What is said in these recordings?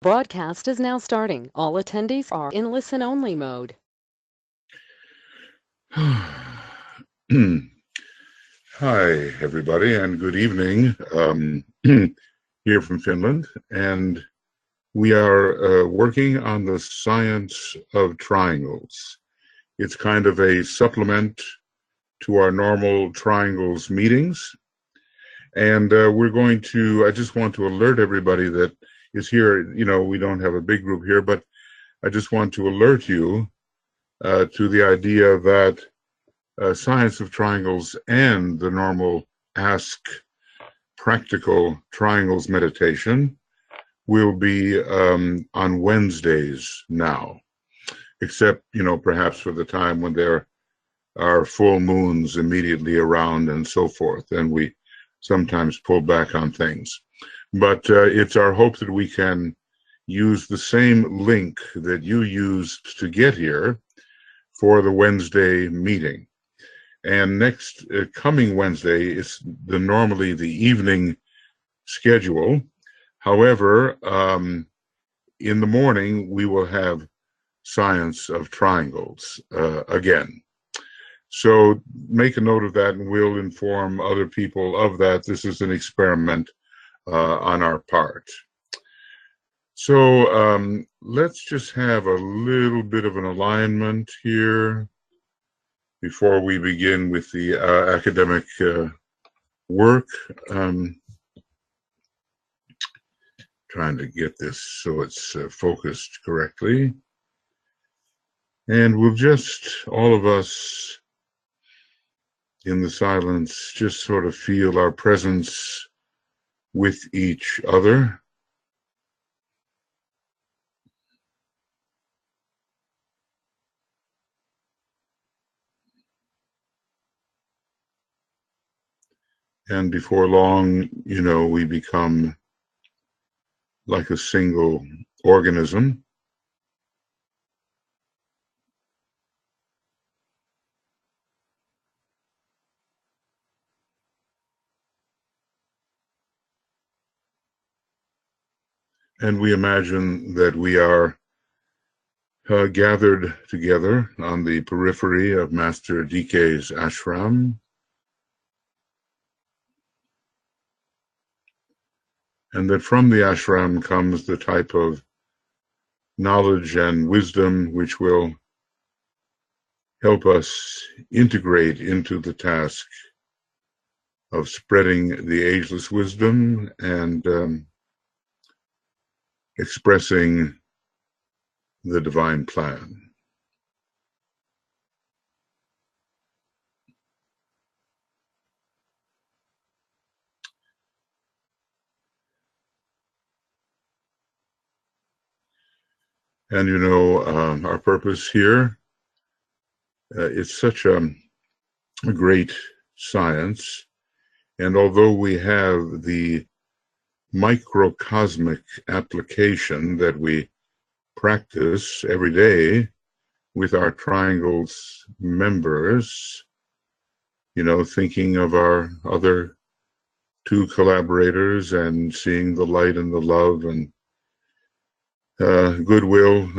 Broadcast is now starting. All attendees are in listen-only mode. Hi, everybody, and good evening. Here from Finland, and we are working on the science of triangles. It's kind of a supplement to our normal triangles meetings, and I just want to alert everybody that is here. You know, we don't have a big group here, but I just want to alert you to the idea that science of triangles and the normal Ask Practical Triangles meditation will be on Wednesdays now, except, you know, perhaps for the time when there are full moons immediately around and so forth, and we sometimes pull back on things. But it's our hope that we can use the same link that you used to get here for the Wednesday meeting. And next coming Wednesday is normally the evening schedule. However, in the morning, we will have science of triangles again. So make a note of that, and we'll inform other people of that. This is an experiment on our part. So let's just have a little bit of an alignment here before we begin with the academic work. Trying to get this so it's focused correctly. And we'll just, all of us in the silence, just sort of feel our presence with each other. And before long, you know, we become like a single organism. And we imagine that we are gathered together on the periphery of Master DK's ashram. And that from the ashram comes the type of knowledge and wisdom which will help us integrate into the task of spreading the ageless wisdom and expressing the divine plan. And you know, our purpose here, it's such a great science. And although we have the microcosmic application that we practice every day with our triangles members, you know, thinking of our other two collaborators and seeing the light and the love and goodwill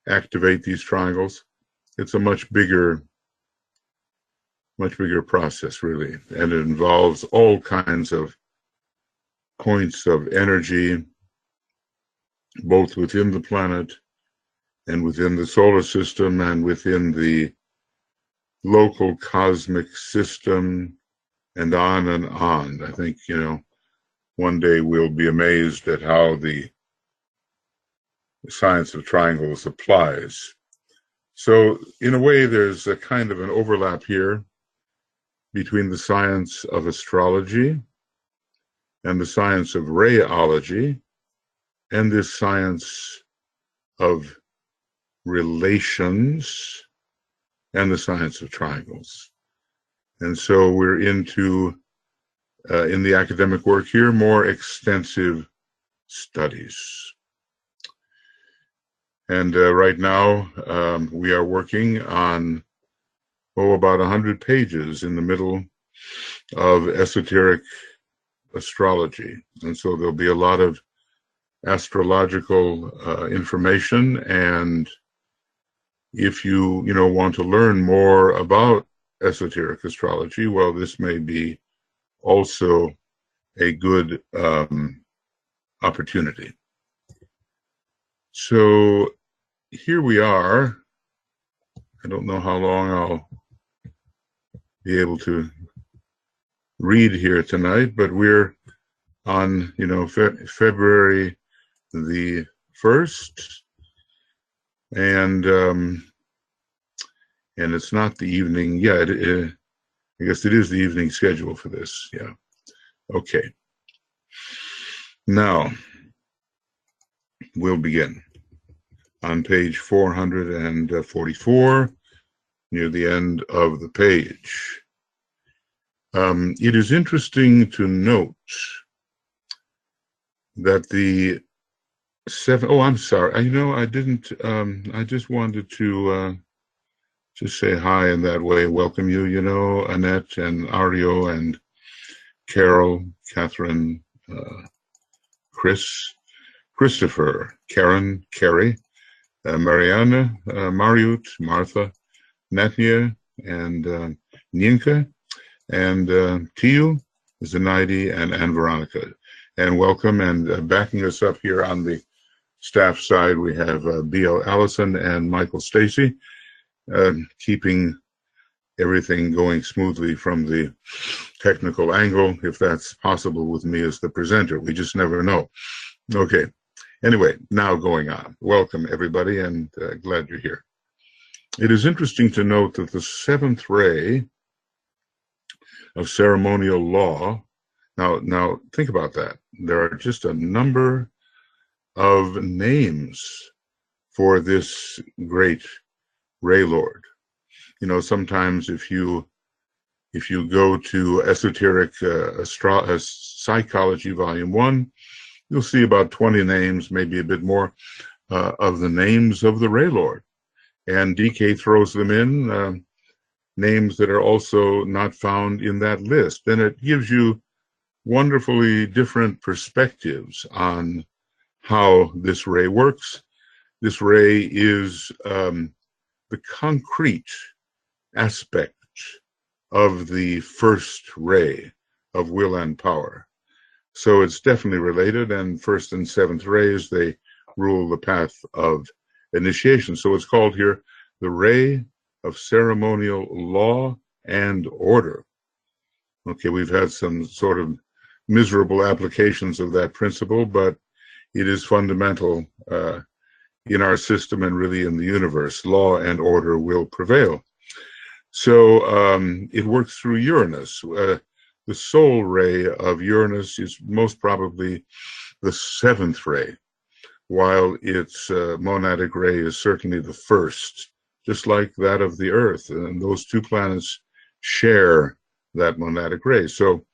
activate these triangles. It's a much bigger process, really, and it involves all kinds of points of energy, both within the planet and within the solar system and within the local cosmic system, and on and on. I think, you know, one day we'll be amazed at how the science of triangles applies. So in a way, there's a kind of an overlap here between the science of astrology and the science of rayology and this science of relations and the science of triangles. And so we're into, in the academic work here, more extensive studies. And right now, we are working on, about 100 pages in the middle of Esoteric Astrology. And so there'll be a lot of astrological information, and if you want to learn more about esoteric astrology, well, this may be also a good opportunity. So here we are. I don't know how long I'll be able to read here tonight, but we're on, February the 1st, and it's not the evening. Yeah, I guess it is the evening schedule for this. Yeah. Okay. Now we'll begin on page 444, near the end of the page. It is interesting to note that the I'm sorry. I didn't. I just wanted to just say hi in that way. Welcome you. Annette and Ario and Carol, Catherine, Chris, Christopher, Karen, Carrie, Mariana, Mariut, Martha, Natnia, and Ninka, and Tiu, Zenaidi, and Veronica. And welcome, and backing us up here on the staff side, we have B.L. Allison and Michael Stacy, keeping everything going smoothly from the technical angle, if that's possible with me as the presenter. We just never know. Okay. Anyway, now going on. Welcome, everybody, and glad you're here. It is interesting to note that the seventh ray of ceremonial law, now think about that. There are just a number of names for this great ray lord. Sometimes if you go to Esoteric Psychology Volume 1, you'll see about 20 names, maybe a bit more, of the names of the ray lord. And DK throws them in, names that are also not found in that list. And it gives you wonderfully different perspectives on how this ray works. This ray is the concrete aspect of the first ray of will and power. So it's definitely related, and first and seventh rays, they rule the path of initiation. So it's called here the ray of ceremonial law and order. Okay, we've had some sort of miserable applications of that principle, but it is fundamental in our system and really in the universe. Law and order will prevail. So it works through Uranus. The soul ray of Uranus is most probably the seventh ray, while its monadic ray is certainly the first, just like that of the Earth. And those two planets share that monadic ray. So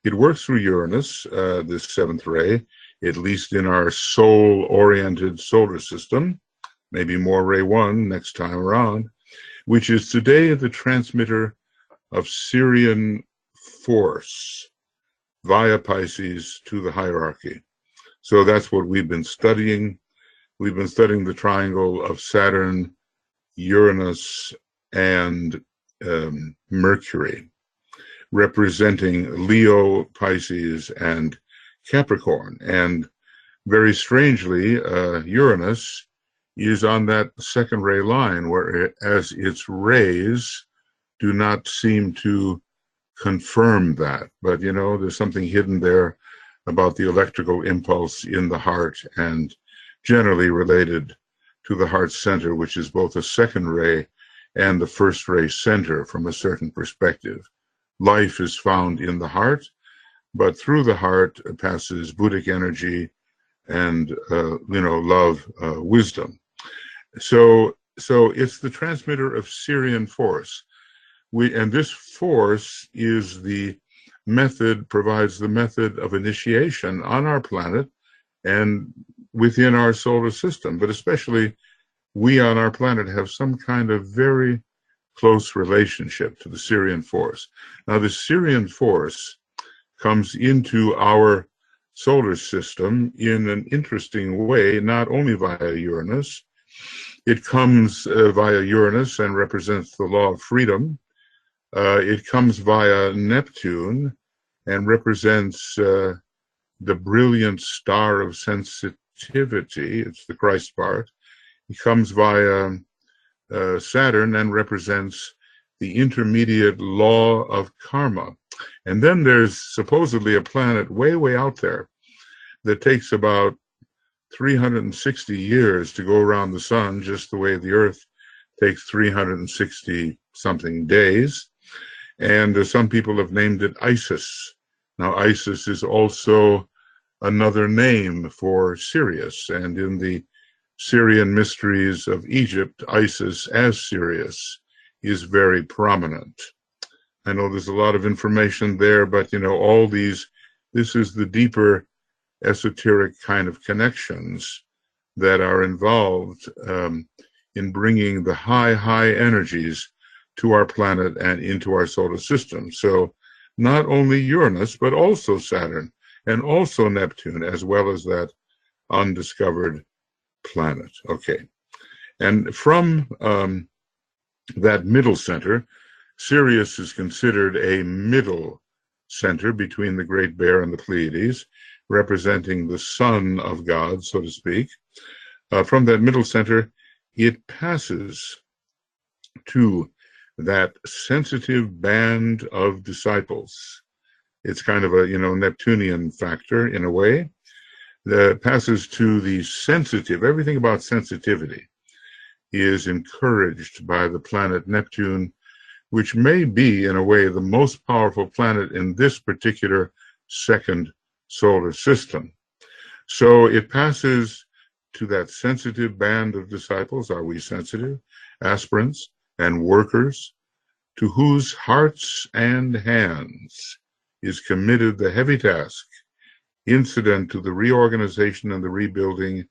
it works through Uranus, this seventh ray, at least in our soul-oriented solar system, maybe more ray 1 next time around, which is today the transmitter of Sirian force via Pisces to the hierarchy. So that's what we've been studying. We've been studying the triangle of Saturn, Uranus, and Mercury, representing Leo, Pisces, and Capricorn. And very strangely, Uranus is on that second ray line, whereas its rays do not seem to confirm that. But, there's something hidden there about the electrical impulse in the heart, and generally related to the heart center, which is both a second ray and the first ray center from a certain perspective. Life is found in the heart, but through the heart passes Buddhic energy and, love, wisdom. So it's the transmitter of Sirian force. And this force is provides the method of initiation on our planet and within our solar system. But especially we on our planet have some kind of very close relationship to the Sirian force. Now, the Sirian force comes into our solar system in an interesting way, not only via Uranus. It comes via Uranus and represents the law of freedom. It comes via Neptune and represents the brilliant star of sensitivity. It's the Christ part. It comes via Saturn and represents the intermediate law of karma. And then there's supposedly a planet way, way out there that takes about 360 years to go around the sun, just the way the Earth takes 360 something days. And some people have named it Isis. Now, Isis is also another name for Sirius. And in the Sirian mysteries of Egypt, Isis as Sirius is very prominent. I know there's a lot of information there, but all these, this is the deeper esoteric kind of connections that are involved in bringing the high energies to our planet and into our solar system. So not only Uranus, but also Saturn and also Neptune, as well as that undiscovered planet. Okay. And from that middle center, Sirius is considered a middle center between the Great Bear and the Pleiades, representing the son of God, so to speak. From that middle center, it passes to that sensitive band of disciples. It's kind of a, Neptunian factor in a way that passes to the sensitive. Everything about sensitivity is encouraged by the planet Neptune, which may be, in a way, the most powerful planet in this particular second solar system. So it passes to that sensitive band of disciples. Are we sensitive? Aspirants and workers, to whose hearts and hands is committed the heavy task incident to the reorganization and the rebuilding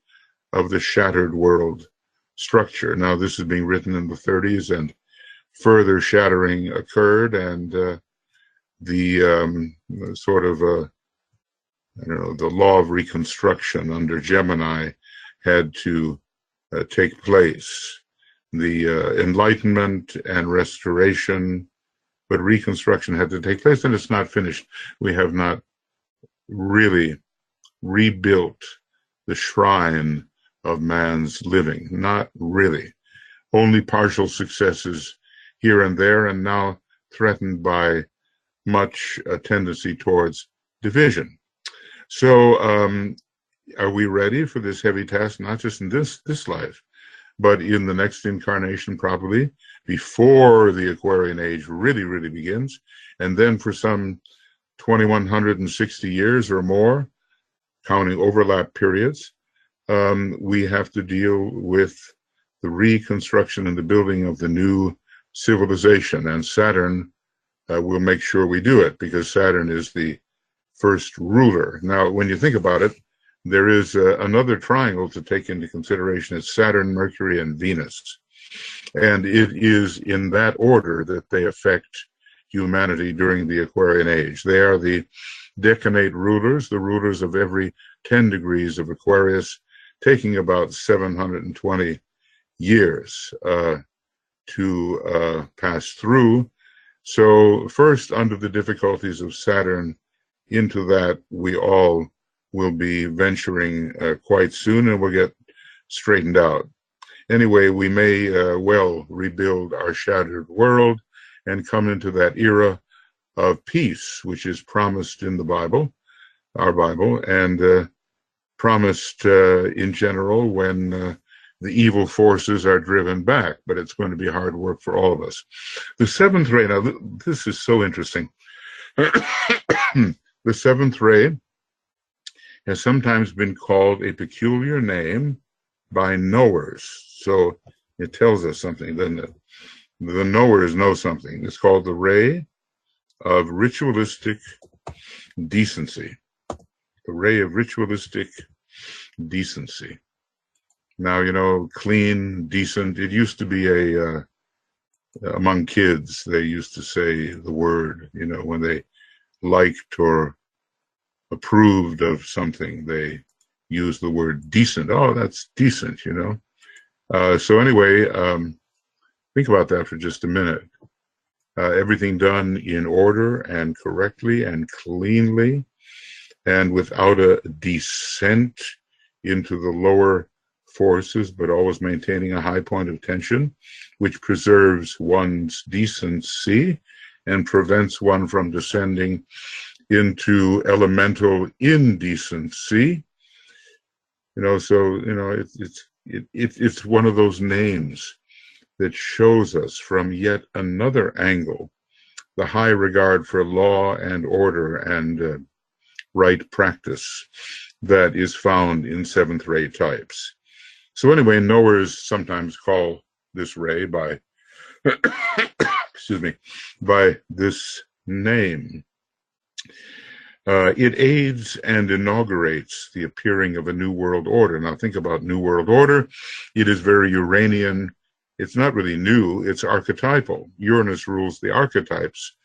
of the shattered world structure. Now, this is being written in the 30s, and further shattering occurred, and the sort of, the law of reconstruction under Gemini had to take place. The Enlightenment and Restoration, but Reconstruction had to take place, and it's not finished. We have not really rebuilt the shrine of man's living. Not really. Only partial successes here and there, and now threatened by much tendency towards division. So are we ready for this heavy task, not just in this life, but in the next incarnation, probably, before the Aquarian age really begins, and then for some 2160 years or more, counting overlap periods, we have to deal with the reconstruction and the building of the new civilization. And Saturn will make sure we do it, because Saturn is the first ruler. Now, when you think about it, there is another triangle to take into consideration. It's Saturn, Mercury, and Venus. And it is in that order that they affect humanity during the Aquarian age. They are the decanate rulers, the rulers of every 10 degrees of Aquarius, taking about 720 years to pass through. So first, under the difficulties of Saturn, into that we all will be venturing quite soon, and we'll get straightened out. Anyway, we may well rebuild our shattered world and come into that era of peace, which is promised in the Bible, our Bible, and promised in general when the evil forces are driven back. But it's going to be hard work for all of us. The seventh ray, now this is so interesting. The seventh ray has sometimes been called a peculiar name by knowers. So it tells us something, doesn't it? The knowers know something. It's called the ray of ritualistic decency. The ray of ritualistic decency. Now, clean, decent. It used to be among kids, they used to say the word, when they liked or approved of something, they use the word decent. Oh, that's decent, you know. So anyway, think about that for just a minute. Everything done in order and correctly and cleanly and without a descent into the lower forces, but always maintaining a high point of tension, which preserves one's decency and prevents one from descending into elemental indecency. You know, so, you know, it's one of those names that shows us from yet another angle the high regard for law and order and right practice that is found in seventh ray types. So anyway, knowers sometimes call this ray by, excuse me, by this name. It aids and inaugurates the appearing of a new world order. Now think about new world order. It is very Uranian. It's not really new, it's archetypal. Uranus rules the archetypes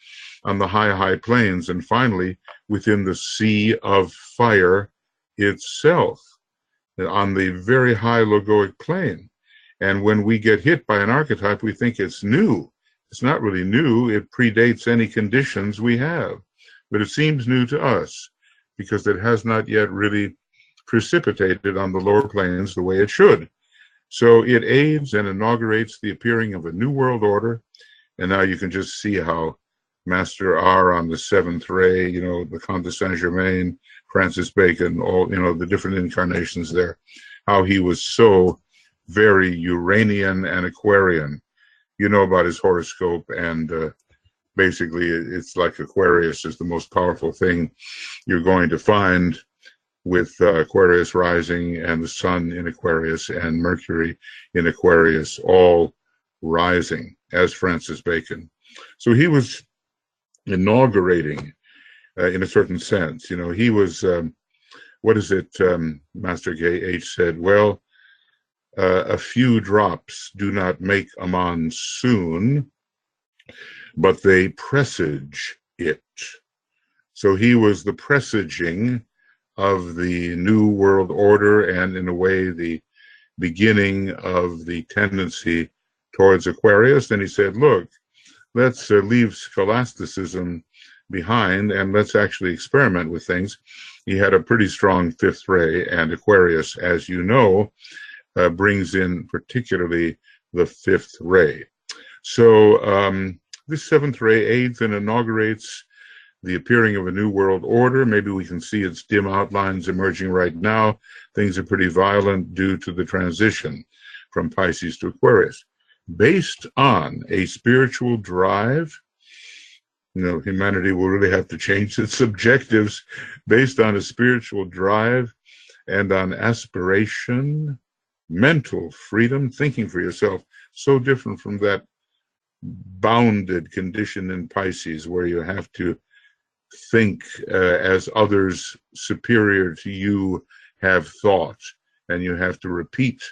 on the high planes, and finally within the sea of fire itself, on the very high logoic plane. And when we get hit by an archetype, we think it's new. It's not really new. It predates any conditions we have. But it seems new to us because it has not yet really precipitated on the lower planes the way it should. So it aids and inaugurates the appearing of a new world order. And now you can just see how Master R on the seventh ray, you know, the Comte de Saint-Germain, Francis Bacon, all, you know, the different incarnations there, how he was so very Uranian and Aquarian. You know about his horoscope, and basically it's like Aquarius is the most powerful thing you're going to find, with Aquarius rising and the sun in Aquarius and Mercury in Aquarius all rising as Francis Bacon. So he was inaugurating in a certain sense. You know, he was, what is it, Master H said, well, a few drops do not make a monsoon, but they presage it. So he was the presaging of the new world order, and in a way the beginning of the tendency towards Aquarius. And he said, look, let's leave scholasticism behind and let's actually experiment with things. He had a pretty strong fifth ray, and Aquarius, as you know, brings in particularly the fifth ray. So this seventh ray aids and inaugurates the appearing of a new world order. Maybe we can see its dim outlines emerging right now. Things are pretty violent due to the transition from Pisces to Aquarius. Based on a spiritual drive, you know, humanity will really have to change its objectives based on a spiritual drive and on aspiration, mental freedom, thinking for yourself, so different from that bounded condition in Pisces where you have to think as others superior to you have thought, and you have to repeat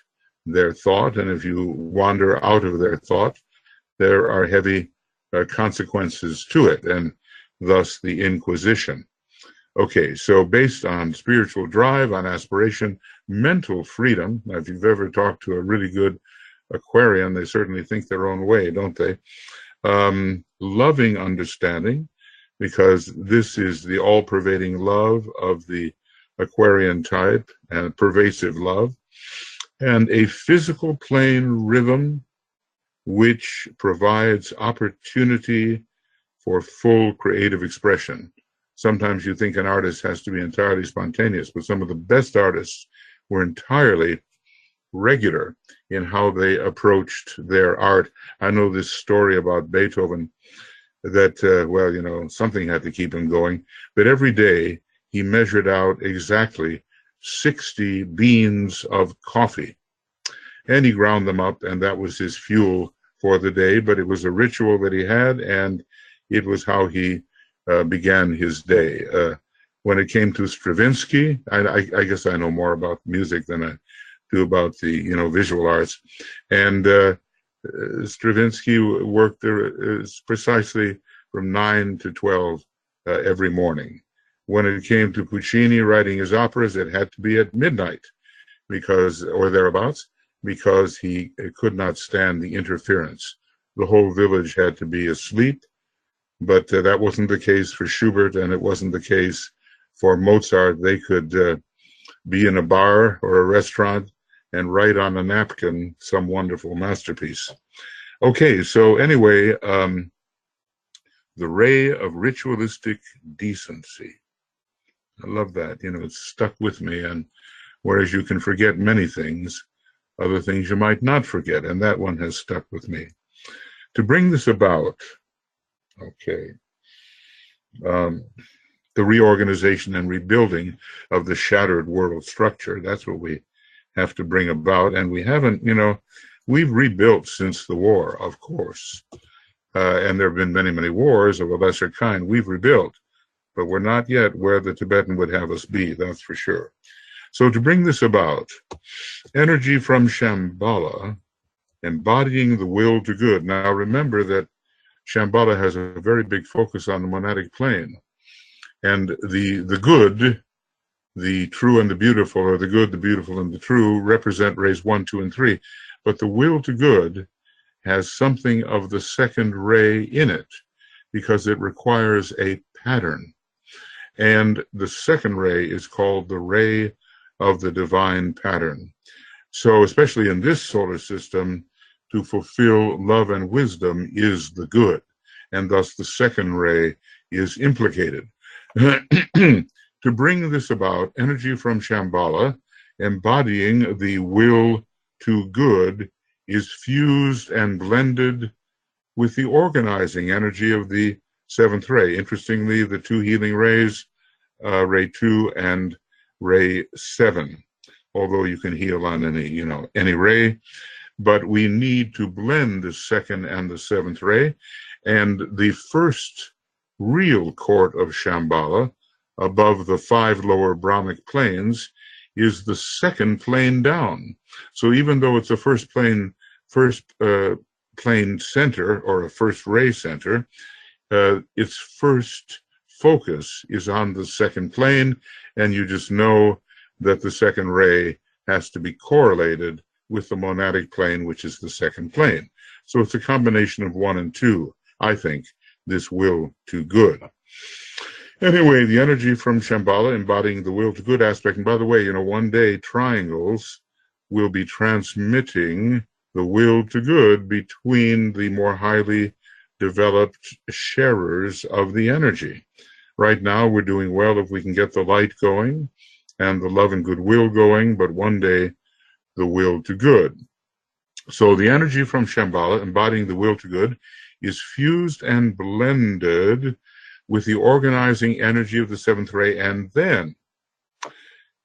their thought, and if you wander out of their thought, there are heavy consequences to it, and thus the Inquisition. Okay, so based on spiritual drive, on aspiration, mental freedom. Now, if you've ever talked to a really good Aquarian, they certainly think their own way, don't they? Loving understanding, because this is the all-pervading love of the Aquarian type, and pervasive love, and a physical plane rhythm which provides opportunity for full creative expression. Sometimes you think an artist has to be entirely spontaneous, but some of the best artists were entirely regular in how they approached their art. I know this story about Beethoven that, well, you know, something had to keep him going, but every day he measured out exactly 60 beans of coffee, and he ground them up, and that was his fuel for the day. But it was a ritual that he had, and it was how he began his day. When it came to Stravinsky, I guess I know more about music than I do about the, you know, visual arts, and Stravinsky worked there precisely from 9 to 12 every morning, When it came to Puccini writing his operas, it had to be at midnight, or thereabouts, because he could not stand the interference. The whole village had to be asleep, but that wasn't the case for Schubert, and it wasn't the case for Mozart. They could be in a bar or a restaurant and write on a napkin some wonderful masterpiece. Okay, so anyway, the ray of ritualistic decency. I love that. You know, it's stuck with me, and whereas you can forget many things, other things you might not forget, and that one has stuck with me. To bring this about, okay, the reorganization and rebuilding of the shattered world structure, that's what we have to bring about, and we haven't, you know, we've rebuilt since the war, of course, and there have been many, many wars of a lesser kind. We've rebuilt, but we're not yet where the Tibetan would have us be, that's for sure. So to bring this about, energy from Shambhala, embodying the will to good. Now remember that Shambhala has a very big focus on the monadic plane, and the good, the true and the beautiful, or the good, the beautiful, and the true, represent rays 1, 2, and 3. But the will to good has something of the second ray in it, because it requires a pattern. And the second ray is called the ray of the divine pattern. So especially in this solar system, to fulfill love and wisdom is the good, and thus the second ray is implicated. To bring this about, energy from Shambhala, embodying the will to good, is fused and blended with the organizing energy of the seventh ray. Interestingly, the two healing rays, ray 2 and ray 7, although you can heal on any ray, but we need to blend the second and the seventh ray. And the first real court of Shambhala, above the 5 lower Brahmic planes, is the second plane down. So even though it's a first plane center, or a first ray center, its first focus is on the second plane, and you just know that the second ray has to be correlated with the monadic plane, which is the second plane. So it's a combination of 1 and 2, I think, this will to good. Anyway, the energy from Shambhala embodying the will to good aspect. And by the way, one day triangles will be transmitting the will to good between the more highly developed sharers of the energy. Right now, we're doing well if we can get the light going and the love and goodwill going, but one day, the will to good. So the energy from Shambhala, embodying the will to good, is fused and blended with the organizing energy of the seventh ray, and then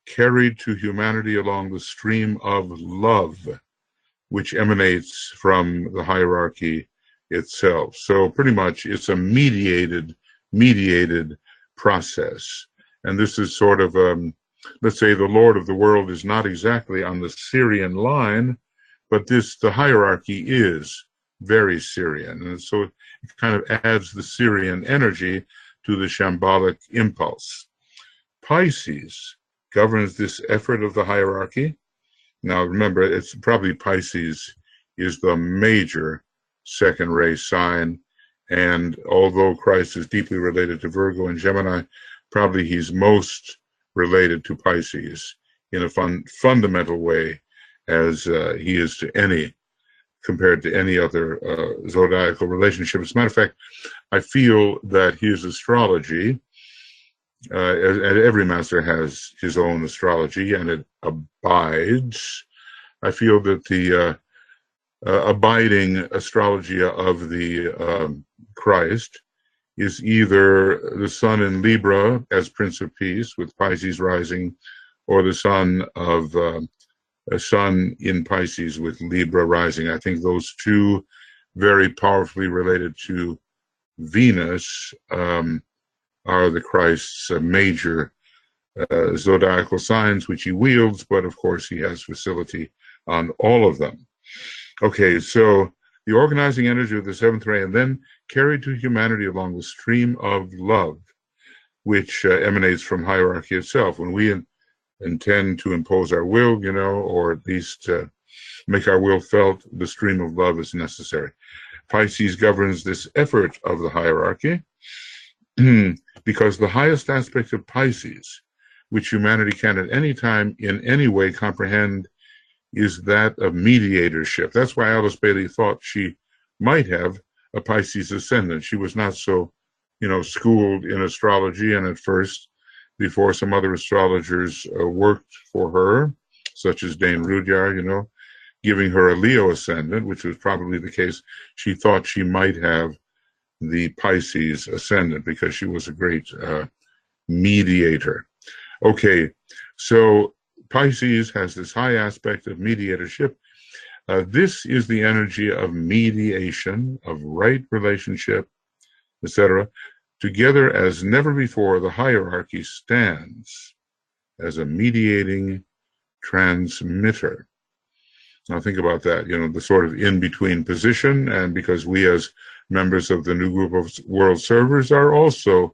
carried to humanity along the stream of love, which emanates from the hierarchy itself. So pretty much it's a mediated process. And this is sort of, let's say the Lord of the world is not exactly on the Sirian line, but the hierarchy is very Sirian. And so it kind of adds the Sirian energy to the Shambhalic impulse. Pisces governs this effort of the hierarchy. Now remember, it's probably Pisces is the major second ray sign, and although Christ is deeply related to Virgo and Gemini, probably he's most related to Pisces in a fundamental way, as he is compared to any other zodiacal relationship. As a matter of fact, I feel that his astrology, and every master has his own astrology, and it abides. I feel that the abiding astrology of the Christ is either the sun in Libra as Prince of Peace with Pisces rising, or the sun of a sun in Pisces with Libra rising. I think those two very powerfully related to Venus are the Christ's major zodiacal signs, which he wields, but of course he has facility on all of them. Okay, so the organizing energy of the seventh ray, and then carried to humanity along the stream of love. which emanates from hierarchy itself. When we intend to impose our will, or at least make our will felt, the stream of love is necessary. Pisces governs this effort of the hierarchy because the highest aspect of Pisces, which humanity can at any time in any way comprehend, is that of mediatorship. That's why Alice Bailey thought she might have a Pisces ascendant. She was not so, schooled in astrology, and at first, before some other astrologers worked for her, such as Dane Rudyard, giving her a Leo ascendant, which was probably the case, she thought she might have the Pisces ascendant because she was a great mediator. Okay, so Pisces has this high aspect of mediatorship. This is the energy of mediation, of right relationship, etc. Together as never before, the hierarchy stands as a mediating transmitter. Now think about that, the sort of in-between position, and because we as members of the new group of world servers are also,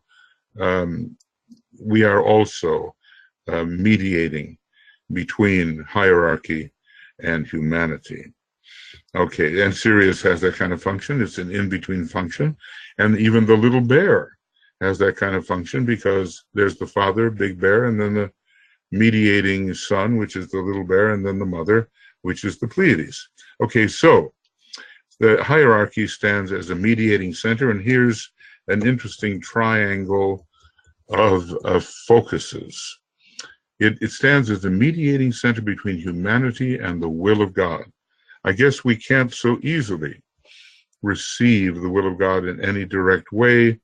mediating between hierarchy and humanity. Okay, and Sirius has that kind of function. It's an in-between function. And even the little bear has that kind of function because there's the father, Big Bear, and then the mediating son, which is the little bear, and then the mother, which is the Pleiades. Okay, so the hierarchy stands as a mediating center, and here's an interesting triangle of focuses. It stands as the mediating center between humanity and the will of God. I guess we can't so easily receive the will of God in any direct way.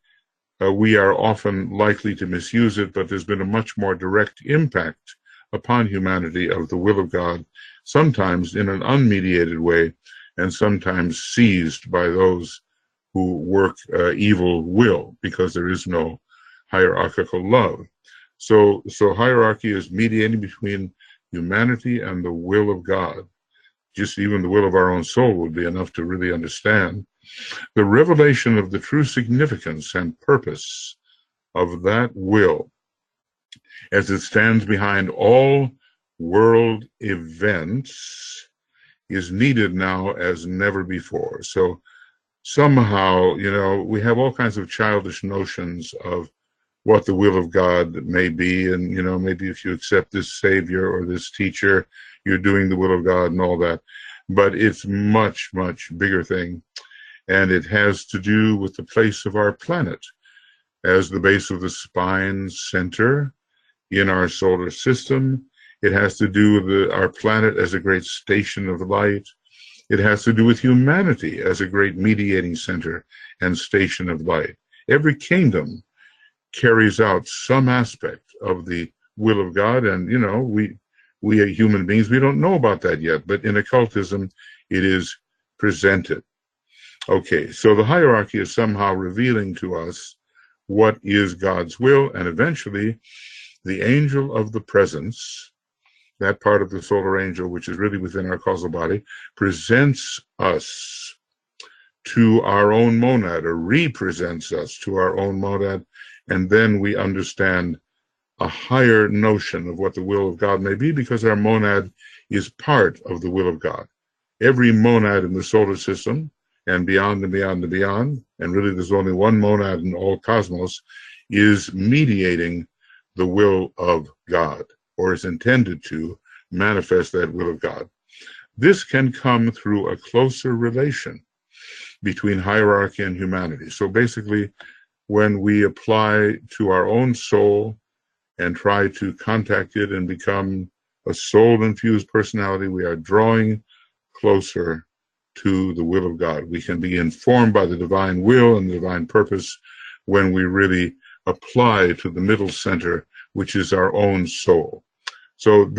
We are often likely to misuse it, but there's been a much more direct impact upon humanity of the will of God, sometimes in an unmediated way, and sometimes seized by those who work evil will, because there is no hierarchical love. So hierarchy is mediating between humanity and the will of God. Just even the will of our own soul would be enough to really understand the revelation of the true significance and purpose of that will as it stands behind all world events is needed now as never before. So somehow, we have all kinds of childish notions of what the will of God may be, and maybe if you accept this savior or this teacher, you're doing the will of God and all that. But it's much, much bigger thing, and it has to do with the place of our planet as the base of the spine center in our solar system. It has to do with our planet as a great station of light. It has to do with humanity as a great mediating center and station of light. Every kingdom carries out some aspect of the will of God, and we are human beings, we don't know about that yet, but in occultism it is presented. Okay, so the hierarchy is somehow revealing to us what is God's will, and eventually the angel of the presence, that part of the solar angel which is really within our causal body, presents us to our own monad, or represents us to our own monad, and then we understand a higher notion of what the will of God may be, because our monad is part of the will of God. Every monad in the solar system, and beyond and beyond and beyond, and really there's only one monad in all cosmos, is mediating the will of God, or is intended to manifest that will of God. This can come through a closer relation between hierarchy and humanity. So basically, when we apply to our own soul and try to contact it and become a soul-infused personality, we are drawing closer to the will of God. We can be informed by the divine will and the divine purpose when we really apply to the middle center, which is our own soul. So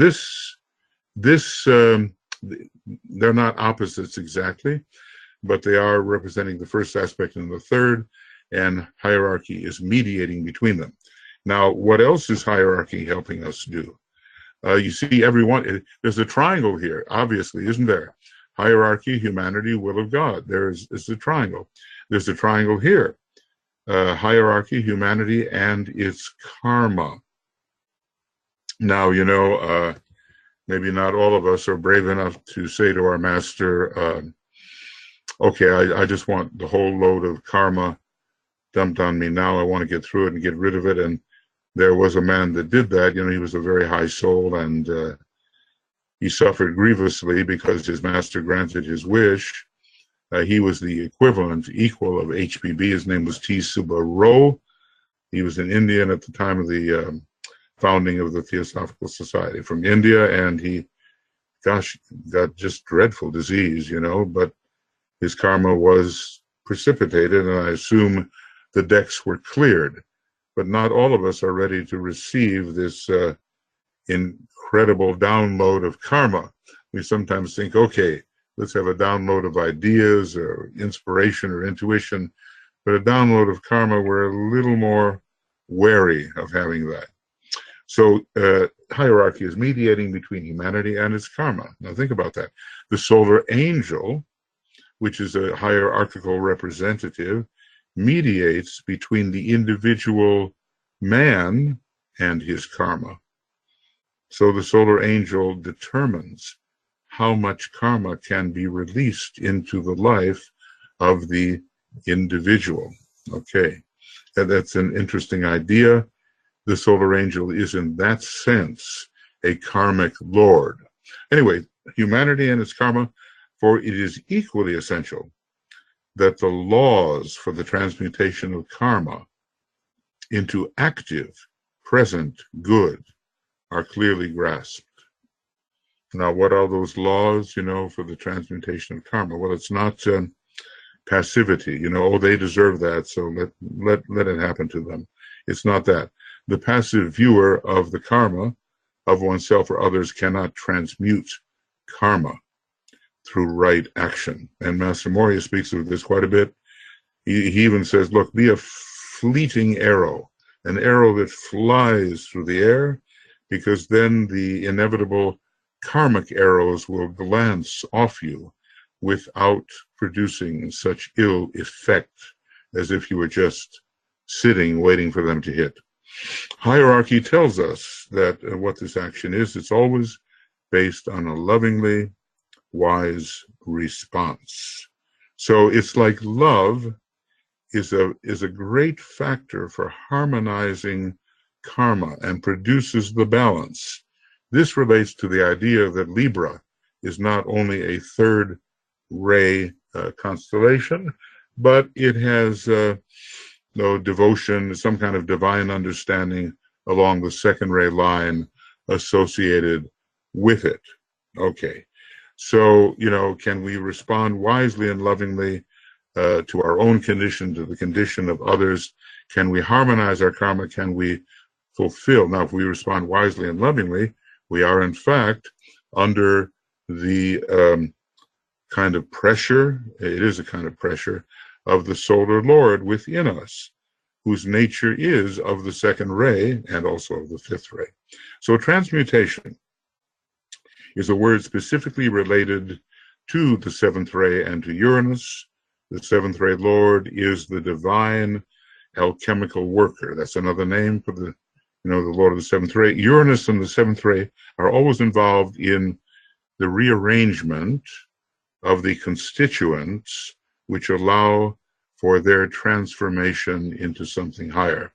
they're not opposites exactly, but they are representing the first aspect and the third, and hierarchy is mediating between them. Now, what else is hierarchy helping us do? You see, there's a triangle here, obviously, isn't there? Hierarchy, humanity, will of God. There's a triangle. There's a triangle here. hierarchy, humanity, and its karma. Now, maybe not all of us are brave enough to say to our master, okay, I just want the whole load of karma dumped on me now. I want to get through it and get rid of it. And there was a man that did that. He was a very high soul, and he suffered grievously because his master granted his wish. He was the equal of HPB. His name was T. Subba Roy. He was an Indian at the time of the founding of the Theosophical Society from India, and he, got just dreadful disease, but his karma was precipitated, and I assume the decks were cleared. But not all of us are ready to receive this incredible download of karma. We sometimes think, okay, let's have a download of ideas or inspiration or intuition, but a download of karma, we're a little more wary of having that. So hierarchy is mediating between humanity and its karma. Now think about that. The solar angel, which is a hierarchical representative, mediates between the individual man and his karma. So the solar angel determines how much karma can be released into the life of the individual. Okay, and that's an interesting idea. The solar angel is in that sense a karmic lord. Anyway, humanity and its karma, for it is equally essential that the laws for the transmutation of karma into active, present good are clearly grasped. Now, what are those laws, for the transmutation of karma? Well, it's not passivity, they deserve that, so let it happen to them. It's not that. The passive viewer of the karma of oneself or others cannot transmute karma through right action. And Master Moria speaks of this quite a bit. He even says, look, be a fleeting arrow, an arrow that flies through the air, because then the inevitable karmic arrows will glance off you without producing such ill effect as if you were just sitting waiting for them to hit. Hierarchy tells us that what this action is, it's always based on a lovingly wise response. So it's like love is a great factor for harmonizing karma and produces the balance. This relates to the idea that Libra is not only a third ray constellation, but it has devotion, some kind of divine understanding along the second ray line associated with it. Okay, so, can we respond wisely and lovingly to our own condition, to the condition of others? Can we harmonize our karma? Can we fulfill? Now, if we respond wisely and lovingly, we are, in fact, under the kind of pressure, it is a kind of pressure, of the solar lord within us, whose nature is of the second ray and also of the fifth ray. So transmutation is a word specifically related to the seventh ray and to Uranus. The seventh ray lord is the divine alchemical worker. That's another name for the lord of the seventh ray. Uranus and the seventh ray are always involved in the rearrangement of the constituents which allow for their transformation into something higher.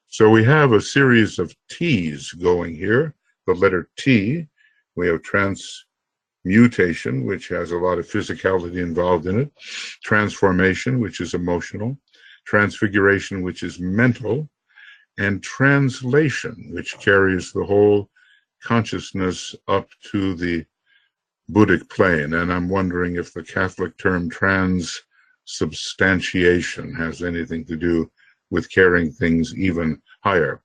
So we have a series of T's going here. The letter T, we have transmutation, which has a lot of physicality involved in it, transformation, which is emotional, transfiguration, which is mental, and translation, which carries the whole consciousness up to the Buddhic plane. And I'm wondering if the Catholic term transubstantiation has anything to do with carrying things even higher.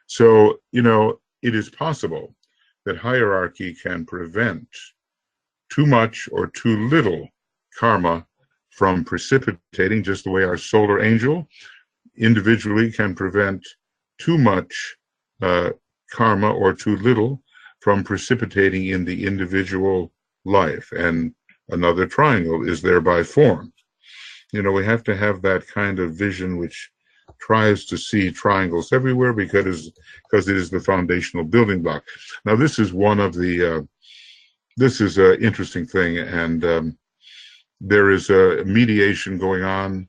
So, it is possible that hierarchy can prevent too much or too little karma from precipitating, just the way our solar angel individually can prevent too much karma or too little from precipitating in the individual life, and another triangle is thereby formed. We have to have that kind of vision which tries to see triangles everywhere because it is the foundational building block. Now, this is one of the this is an interesting thing, and there is a mediation going on,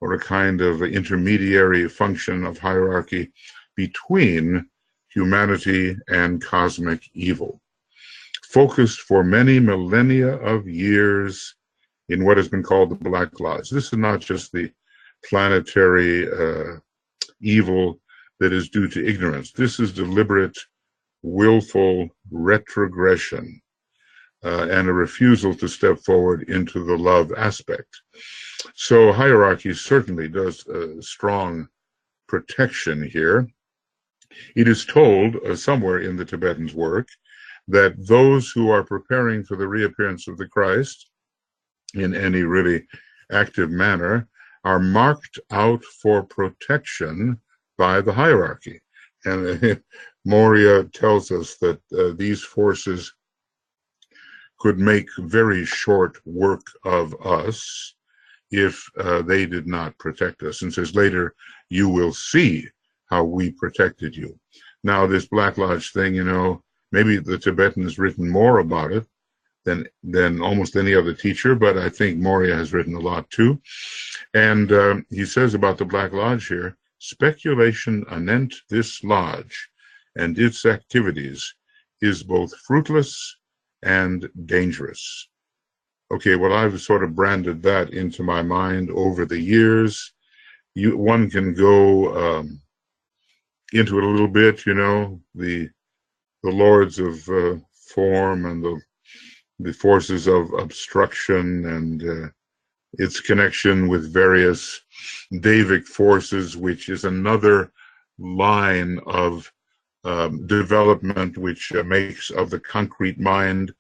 or a kind of intermediary function of hierarchy between humanity and cosmic evil, focused for many millennia of years in what has been called the Black Lodge. This is not just the planetary evil that is due to ignorance. This is deliberate, willful retrogression and a refusal to step forward into the love aspect. So hierarchy certainly does strong protection here. It is told somewhere in the Tibetans' work that those who are preparing for the reappearance of the Christ in any really active manner are marked out for protection by the hierarchy. And Moria tells us that these forces could make very short work of us if they did not protect us, and says later, you will see how we protected you. Now, this Black Lodge thing, you know, maybe the Tibetan has written more about it than almost any other teacher, but I think Moria has written a lot too. And he says about the Black Lodge here, speculation anent this lodge and its activities is both fruitless and dangerous. Okay, well, I've sort of branded that into my mind over the years. One can go into it a little bit, you know, the lords of form and the forces of obstruction and its connection with various Davic forces, which is another line of development which makes of the concrete mind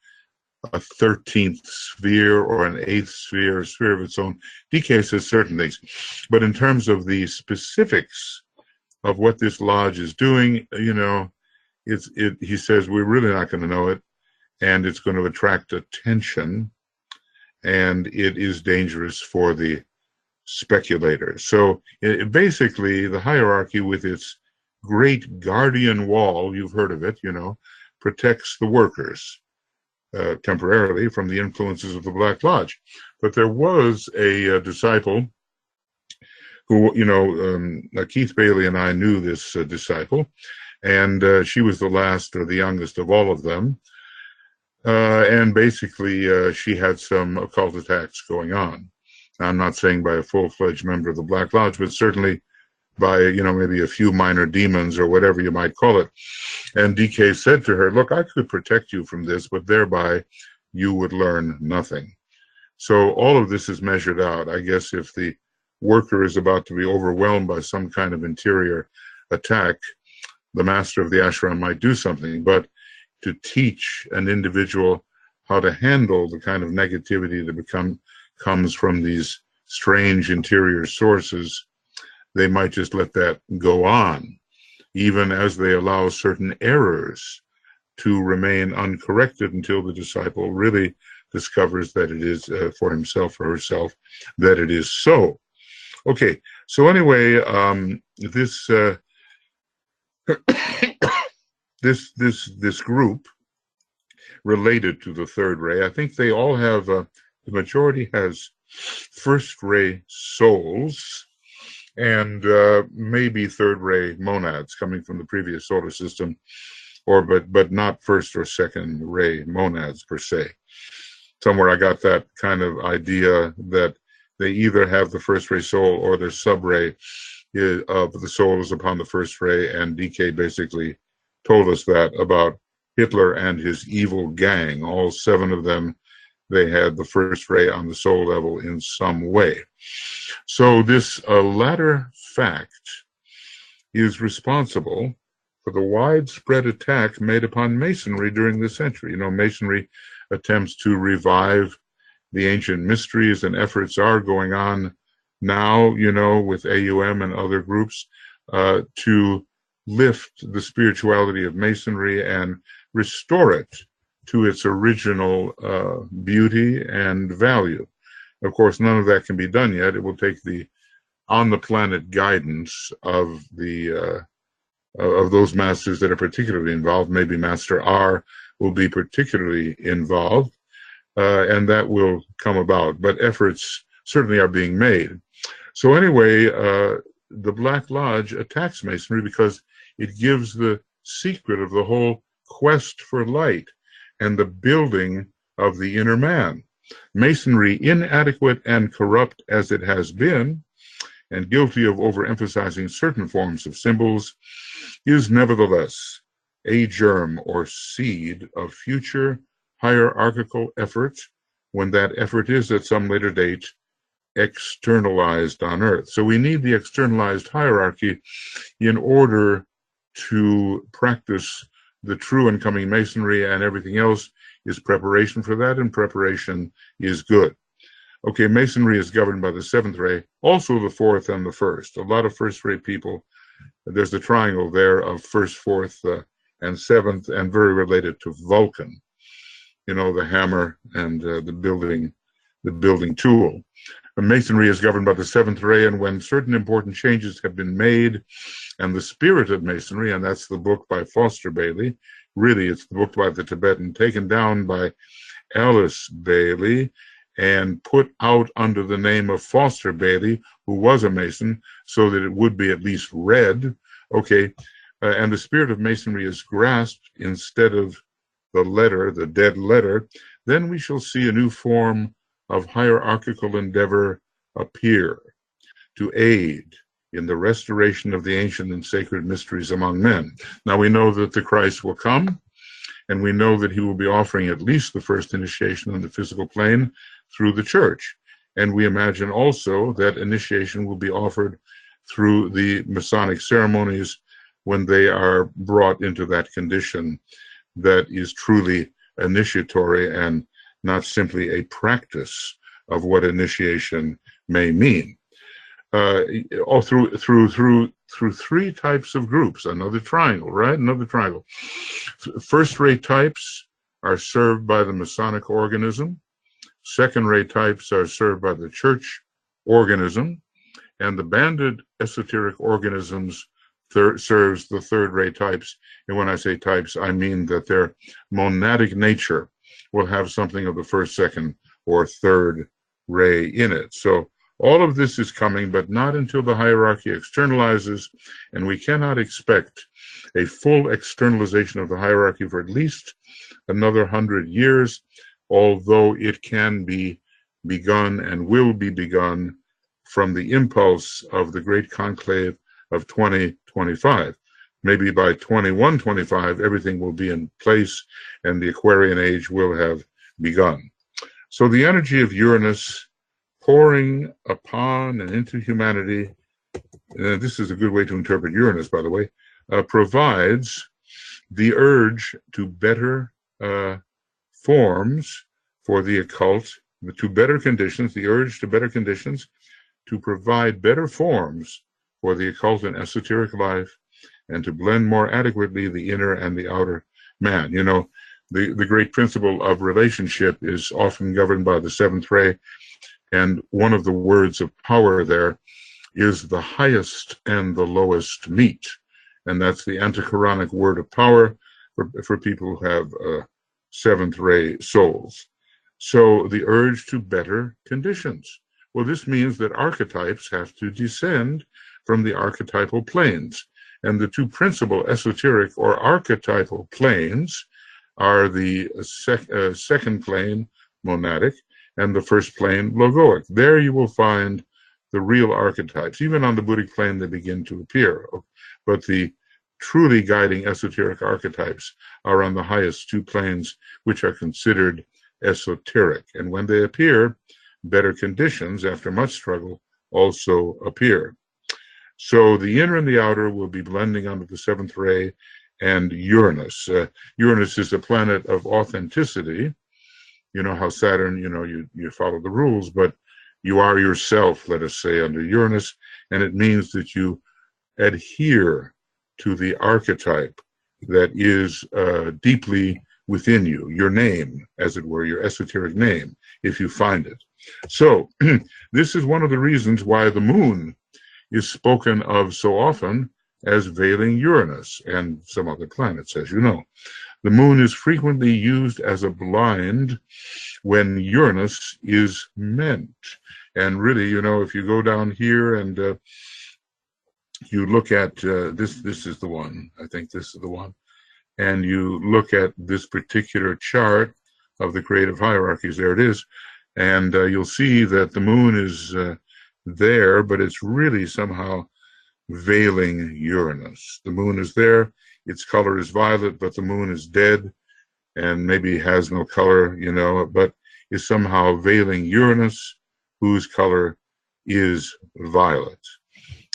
a 13th sphere or an 8th sphere, a sphere of its own. DK says certain things. But in terms of the specifics of what this lodge is doing, you know, he says we're really not going to know it, and it's going to attract attention, and it is dangerous for the speculator. So basically, the hierarchy with its great guardian wall, you've heard of it, you know, protects the workers temporarily from the influences of the Black Lodge. But there was a disciple who, you know, Keith Bailey and I knew this disciple, and she was the last or the youngest of all of them. And basically, she had some occult attacks going on. I'm not saying by a full-fledged member of the Black Lodge, but certainly by, you know, maybe a few minor demons or whatever you might call it. And DK said to her, look, I could protect you from this, but thereby you would learn nothing. So all of this is measured out. I guess if the worker is about to be overwhelmed by some kind of interior attack, the master of the ashram might do something. But to teach an individual how to handle the kind of negativity that comes from these strange interior sources, they might just let that go on, even as they allow certain errors to remain uncorrected until the disciple really discovers that it is for himself or herself, that it is so. Okay, so anyway, this this group related to the third ray, I think they all have, the majority has first ray souls, and maybe third ray monads coming from the previous solar system, or but not first or second ray monads per se. Somewhere I got that kind of idea that they either have the first ray soul or their sub ray of the soul is upon the first ray, and DK basically told us that about Hitler and his evil gang. All 7 of them, they had the first ray on the soul level in some way. So this latter fact is responsible for the widespread attack made upon Masonry during this century. You know, Masonry attempts to revive the ancient mysteries, and efforts are going on now, you know, with AUM and other groups to lift the spirituality of Masonry and restore it to its original beauty and value. Of course, none of that can be done yet. It will take the on the planet guidance of those masters that are particularly involved. Maybe Master R will be particularly involved, and that will come about. But efforts certainly are being made. So anyway, the Black Lodge attacks Masonry because it gives the secret of the whole quest for light and the building of the inner man. Masonry, inadequate and corrupt as it has been, and guilty of overemphasizing certain forms of symbols, is nevertheless a germ or seed of future hierarchical effort, when that effort is at some later date externalized on Earth. So we need the externalized hierarchy in order to practice the true and coming Masonry, and everything else is preparation for that, and preparation is good. Okay, Masonry is governed by the seventh ray, also the fourth and the first. A lot of first-ray people, there's the triangle there of first, fourth, and seventh, and very related to Vulcan. You know, the hammer and the building tool. Masonry is governed by the seventh ray, and when certain important changes have been made, and the spirit of Masonry, and that's the book by Foster Bailey, really it's the book by the Tibetan, taken down by Alice Bailey, and put out under the name of Foster Bailey, who was a Mason, so that it would be at least read. Okay, and the spirit of Masonry is grasped instead of the letter, the dead letter, then we shall see a new form of hierarchical endeavor appear to aid in the restoration of the ancient and sacred mysteries among men. Now we know that the Christ will come, and we know that he will be offering at least the first initiation on the physical plane through the church. And we imagine also that initiation will be offered through the Masonic ceremonies when they are brought into that condition that is truly initiatory and not simply a practice of what initiation may mean. All through three types of groups. Another triangle, right? Another triangle. First-rate types are served by the Masonic organism. Second-rate types are served by the church organism. And the banded esoteric organisms serves the third-rate types. And when I say types, I mean that their monadic nature will have something of the first, second, or third ray in it. So all of this is coming, but not until the hierarchy externalizes, and we cannot expect a full externalization of the hierarchy for at least another 100 years, although it can be begun and will be begun from the impulse of the great conclave of 2025. Maybe by 2125, everything will be in place and the Aquarian age will have begun. So the energy of Uranus pouring upon and into humanity, this is a good way to interpret Uranus, by the way, provides the urge to better forms for the occult, to better conditions, the urge to better conditions, to provide better forms for the occult and esoteric life, and to blend more adequately the inner and the outer man. You know, the great principle of relationship is often governed by the seventh ray, and one of the words of power there is the highest and the lowest meet. And that's the antichoronic word of power for people who have seventh ray souls. So the urge to better conditions. Well, this means that archetypes have to descend from the archetypal planes. And the two principal esoteric or archetypal planes are the second plane, monadic, and the first plane, logoic. There you will find the real archetypes. Even on the Buddhic plane, they begin to appear. But the truly guiding esoteric archetypes are on the highest two planes, which are considered esoteric. And when they appear, better conditions, after much struggle, also appear. So the inner and the outer will be blending under the seventh ray and Uranus. Uranus is a planet of authenticity. You know how Saturn, you know, you follow the rules, but you are yourself, let us say, under Uranus, and it means that you adhere to the archetype that is deeply within you, your name, as it were, your esoteric name, if you find it. So this is one of the reasons why the moon is spoken of so often as veiling Uranus and some other planets, as you know. The moon is frequently used as a blind when Uranus is meant. And really, you know, if you go down here and you look at this is the one, I think this is the one, and you look at this particular chart of the creative hierarchies, there it is, and you'll see that the moon is there, but it's really somehow veiling Uranus. The moon is there, its color is violet, but the moon is dead and maybe has no color, you know, but is somehow veiling Uranus, whose color is violet.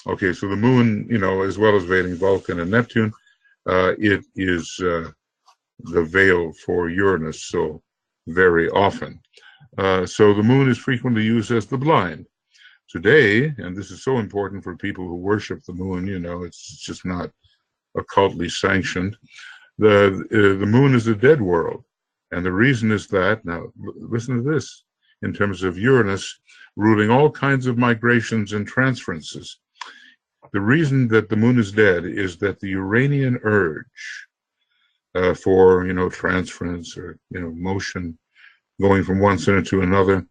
Okay, so the moon, you know, as well as veiling Vulcan and Neptune, it is the veil for Uranus so very often. So the moon is frequently used as the blind. Today, and this is so important for people who worship the moon, you know, it's just not occultly sanctioned. The moon is a dead world. And the reason is that, now listen to this, in terms of Uranus ruling all kinds of migrations and transferences. The reason that the moon is dead is that the Uranian urge for, you know, transference or, you know, motion going from one center to another,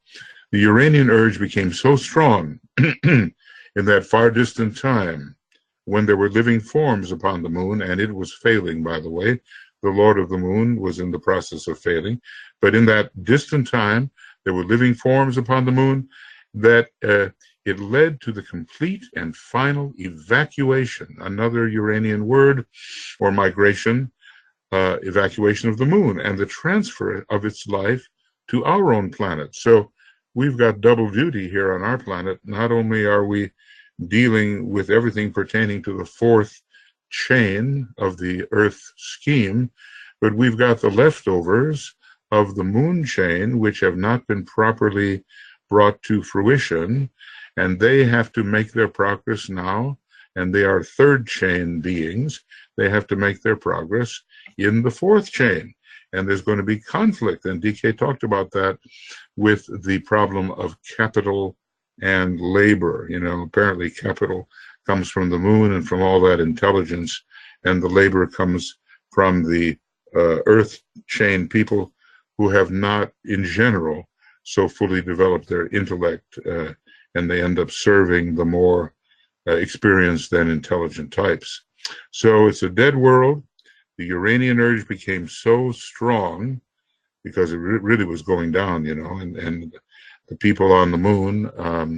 the Uranian urge became so strong in that far distant time when there were living forms upon the moon, and it was failing, by the way. The Lord of the Moon was in the process of failing. But in that distant time, there were living forms upon the moon that it led to the complete and final evacuation, another Uranian word, or migration, evacuation of the moon, and the transfer of its life to our own planet. So we've got double duty here on our planet. Not only are we dealing with everything pertaining to the fourth chain of the Earth scheme, but we've got the leftovers of the moon chain, which have not been properly brought to fruition, and they have to make their progress now, and they are third chain beings. They have to make their progress in the fourth chain, and there's going to be conflict, and DK talked about that with the problem of capital and labor. You know, apparently capital comes from the moon and from all that intelligence, and the labor comes from the earth chain people who have not, in general, so fully developed their intellect, and they end up serving the more experienced and intelligent types. So it's a dead world. The Uranian urge became so strong because it really was going down, you know, and the people on the moon,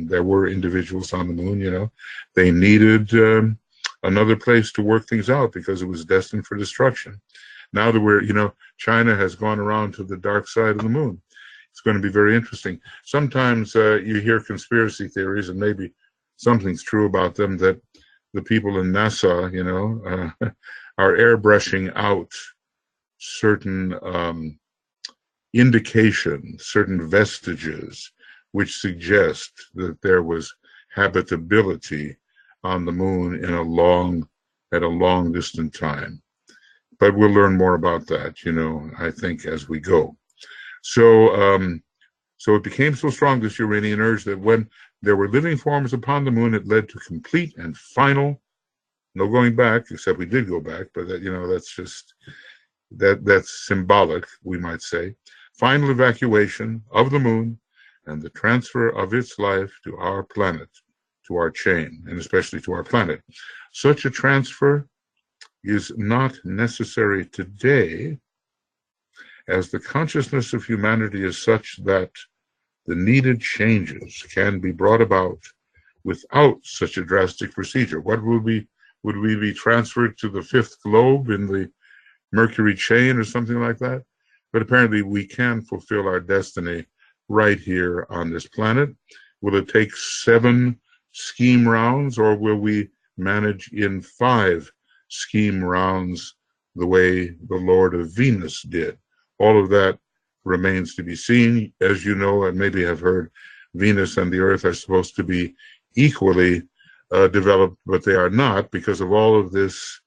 there were individuals on the moon, you know, they needed another place to work things out because it was destined for destruction. Now that we're, you know, China has gone around to the dark side of the moon. It's going to be very interesting. Sometimes you hear conspiracy theories, and maybe something's true about them, that the people in NASA, you know, are airbrushing out certain indications, certain vestiges, which suggest that there was habitability on the moon in at a long distant time. But we'll learn more about that, you know, I think, as we go. So, so it became so strong, this Uranian urge, that when there were living forms upon the moon, it led to complete and final, no going back, except we did go back, but that, you know, that's just, that's symbolic, we might say, final evacuation of the moon and the transfer of its life to our planet, to our chain, and especially to our planet. Such a transfer is not necessary today, as the consciousness of humanity is such that the needed changes can be brought about without such a drastic procedure. What would we be transferred to the fifth globe in the Mercury chain or something like that? But apparently we can fulfill our destiny right here on this planet. Will it take 7 scheme rounds, or will we manage in 5 scheme rounds the way the Lord of Venus did? All of that remains to be seen. As you know, and maybe have heard, Venus and the Earth are supposed to be equally developed, but they are not, because of all of this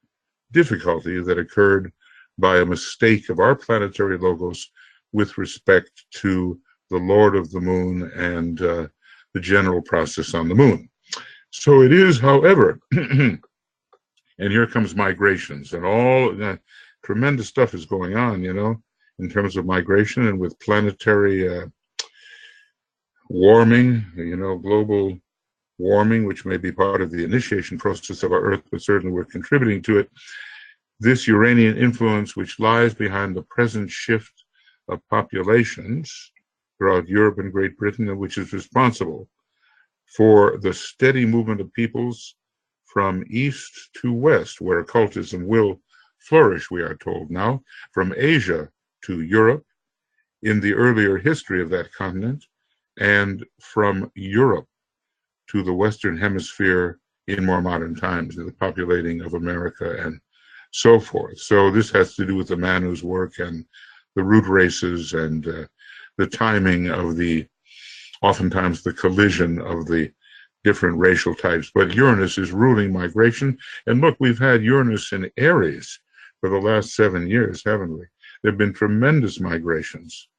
difficulty that occurred by a mistake of our planetary logos with respect to the Lord of the Moon and the general process on the moon. So it is, however, and here comes migrations, and all tremendous stuff is going on, in terms of migration and with planetary warming, global warming, which may be part of the initiation process of our Earth, but certainly we're contributing to it. This Uranian influence, which lies behind the present shift of populations throughout Europe and Great Britain, and which is responsible for the steady movement of peoples from east to west, where occultism will flourish, we are told now, from Asia to Europe in the earlier history of that continent, and from Europe to the Western Hemisphere in more modern times, the populating of America and so forth. So this has to do with the Manu's work and the root races and the timing of oftentimes the collision of the different racial types. But Uranus is ruling migration. And look, we've had Uranus in Aries for the last 7 years, haven't we? There have been tremendous migrations.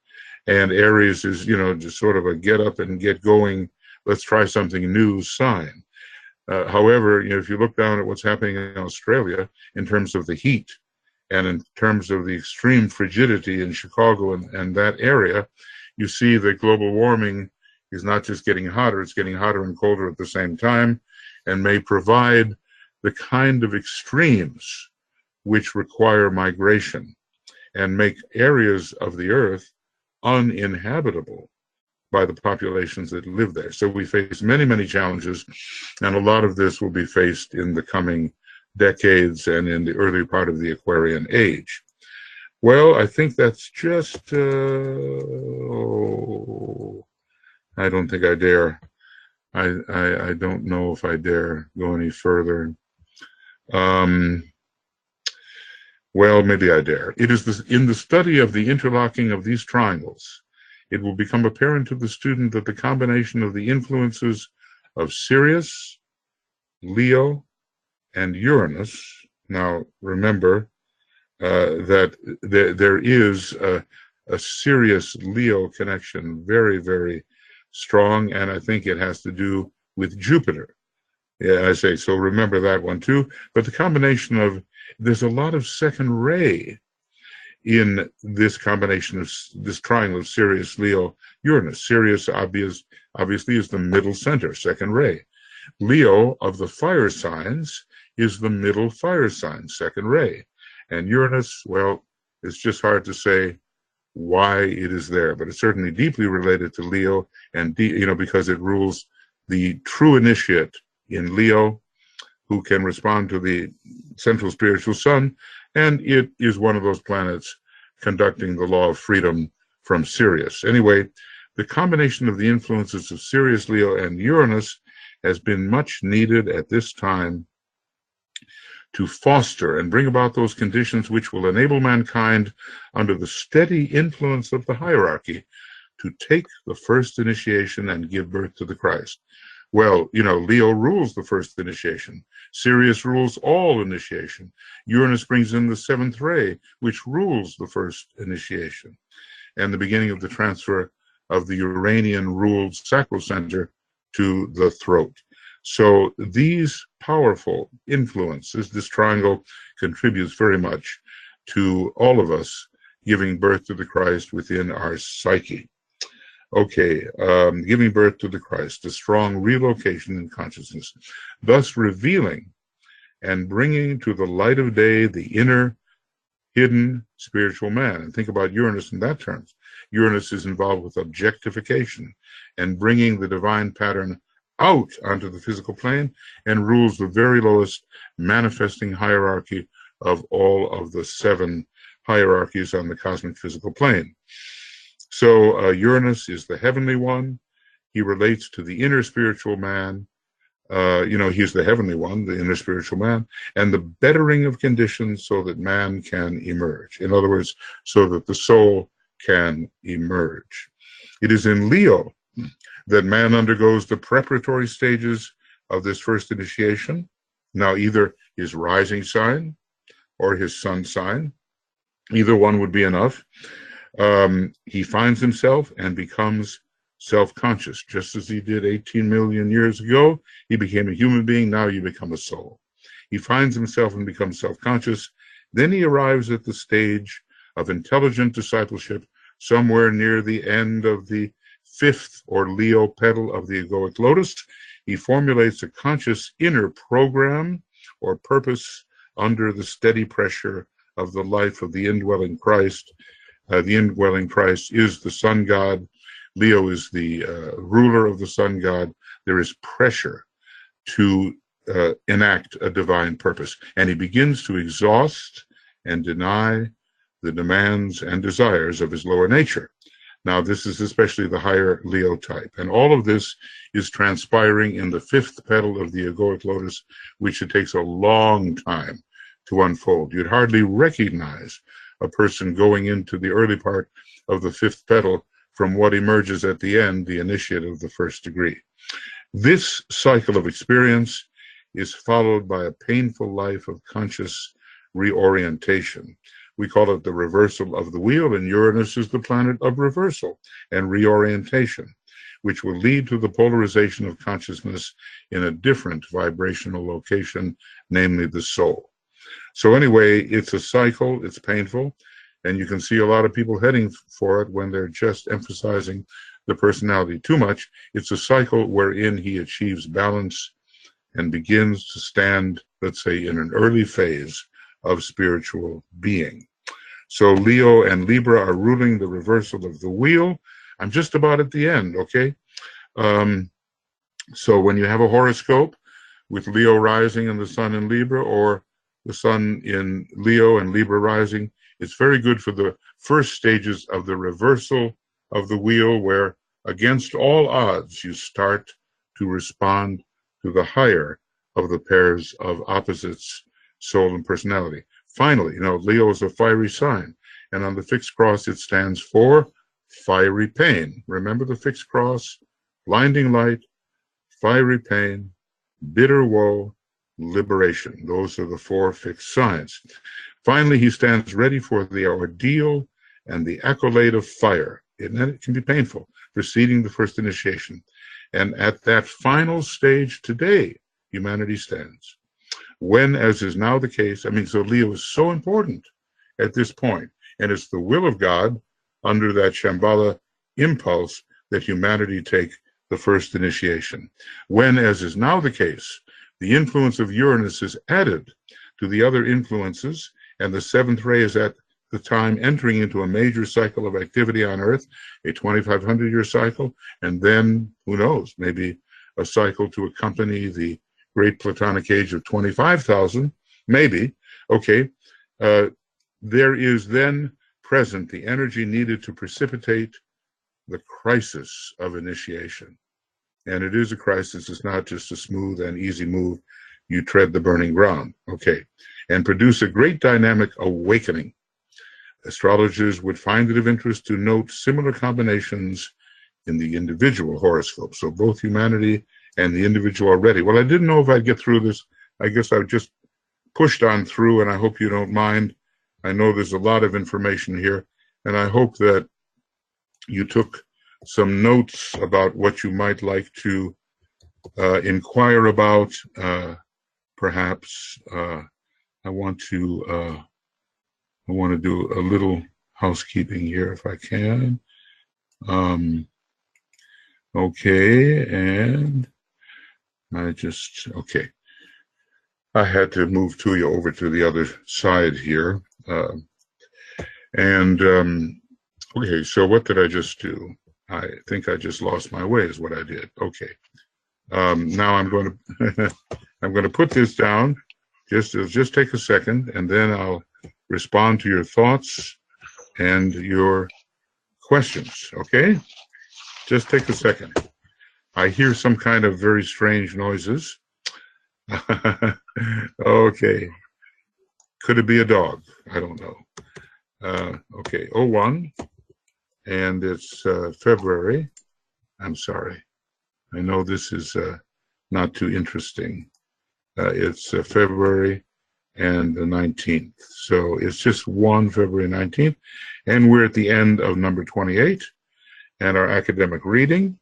And Aries is, just sort of a get up and get going, let's try something new sign. However, if you look down at what's happening in Australia in terms of the heat and in terms of the extreme frigidity in Chicago and that area, you see that global warming is not just getting hotter, it's getting hotter and colder at the same time, and may provide the kind of extremes which require migration and make areas of the Earth uninhabitable by the populations that live there. So we face many, many challenges, and a lot of this will be faced in the coming decades and in the early part of the Aquarian age. Well, I think that's just, I don't think I dare. I don't know if I dare go any further. Well, maybe I dare. It is in the study of the interlocking of these triangles, it will become apparent to the student that the combination of the influences of Sirius, Leo, and Uranus, now remember that there is a Sirius-Leo connection very, very strong, and I think it has to do with Jupiter. Yeah, I say, so remember that one too. But the combination of, there's a lot of second ray in this combination of this triangle of Sirius, Leo, Uranus. Sirius obviously is the middle center, second ray. Leo of the fire signs is the middle fire sign, second ray. And Uranus, well, it's just hard to say why it is there, but it's certainly deeply related to Leo, and because it rules the true initiate in Leo, who can respond to the central spiritual sun, and it is one of those planets conducting the law of freedom from Sirius. Anyway, the combination of the influences of Sirius, Leo, and Uranus has been much needed at this time to foster and bring about those conditions which will enable mankind, under the steady influence of the hierarchy, to take the first initiation and give birth to the Christ. Well, Leo rules the first initiation. Sirius rules all initiation. Uranus brings in the seventh ray, which rules the first initiation, and the beginning of the transfer of the Uranian ruled sacral center to the throat. So these powerful influences, this triangle contributes very much to all of us giving birth to the Christ within our psyche. Okay, giving birth to the Christ, a strong relocation in consciousness, thus revealing and bringing to the light of day the inner, hidden spiritual man. And think about Uranus in that terms. Uranus is involved with objectification and bringing the divine pattern out onto the physical plane, and rules the very lowest manifesting hierarchy of all of the 7 hierarchies on the cosmic physical plane. So Uranus is the heavenly one. He relates to the inner spiritual man. He's the heavenly one, the inner spiritual man, and the bettering of conditions so that man can emerge. In other words, so that the soul can emerge. It is in Leo that man undergoes the preparatory stages of this first initiation. Now, either his rising sign or his sun sign, either one would be enough. He finds himself and becomes self-conscious. Just as he did 18 million years ago, he became a human being. Now you become a soul. He finds himself and becomes self-conscious. Then he arrives at the stage of intelligent discipleship somewhere near the end of the fifth or Leo petal of the egoic lotus. He formulates a conscious inner program or purpose under the steady pressure of the life of the indwelling Christ. The indwelling Christ is the sun god. Leo is the ruler of the sun god. There is pressure to enact a divine purpose, and he begins to exhaust and deny the demands and desires of his lower nature. Now, this is especially the higher Leo type, and all of this is transpiring in the fifth petal of the egoic lotus, which it takes a long time to unfold. You'd hardly recognize a person going into the early part of the fifth petal from what emerges at the end, the initiate of the first degree. This cycle of experience is followed by a painful life of conscious reorientation. We call it the reversal of the wheel, and Uranus is the planet of reversal and reorientation, which will lead to the polarization of consciousness in a different vibrational location, namely the soul. So anyway, it's a cycle, it's painful, and you can see a lot of people heading for it when they're just emphasizing the personality too much. It's a cycle wherein he achieves balance and begins to stand, let's say, in an early phase of spiritual being. So Leo and Libra are ruling the reversal of the wheel. I'm just about at the end, okay? So when you have a horoscope with Leo rising and the sun in Libra, or the sun in Leo and Libra rising, it's very good for the first stages of the reversal of the wheel, where against all odds you start to respond to the higher of the pairs of opposites, soul and personality. Finally, Leo is a fiery sign, and on the fixed cross it stands for fiery pain. Remember the fixed cross? Blinding light, fiery pain, bitter woe, liberation. Those are the four fixed signs. Finally, he stands ready for the ordeal and the accolade of fire. And then it can be painful, preceding the first initiation. And at that final stage today, humanity stands. When, as is now the case, so Leo is so important at this point, and it's the will of God under that Shambhala impulse that humanity take the first initiation. When, as is now the case, the influence of Uranus is added to the other influences, and the seventh ray is at the time entering into a major cycle of activity on Earth, a 2,500-year cycle, and then, who knows, maybe a cycle to accompany the great Platonic age of 25,000, maybe, okay. There is then present the energy needed to precipitate the crisis of initiation. And it is a crisis. It's not just a smooth and easy move. You tread the burning ground, okay, and produce a great dynamic awakening. Astrologers would find it of interest to note similar combinations in the individual horoscope. So both humanity and the individual are ready. Well, I didn't know if I'd get through this. I guess I just pushed on through, and I hope you don't mind. I know there's a lot of information here, and I hope that you took some notes about what you might like to inquire about. Perhaps I want to do a little housekeeping here if I can. Okay, and I had to move you over to the other side here. Okay, so what did I just do? I think I just lost my way is what I did. Okay. Now I'm going to I'm going to put this down. Just take a second, and then I'll respond to your thoughts and your questions. Okay? Just take a second. I hear some kind of very strange noises. Okay. Could it be a dog? I don't know. Okay, 01, and it's February. I'm sorry. I know this is not too interesting. It's February and the 19th. So it's just one February 19th, and we're at the end of number 28. and our academic reading.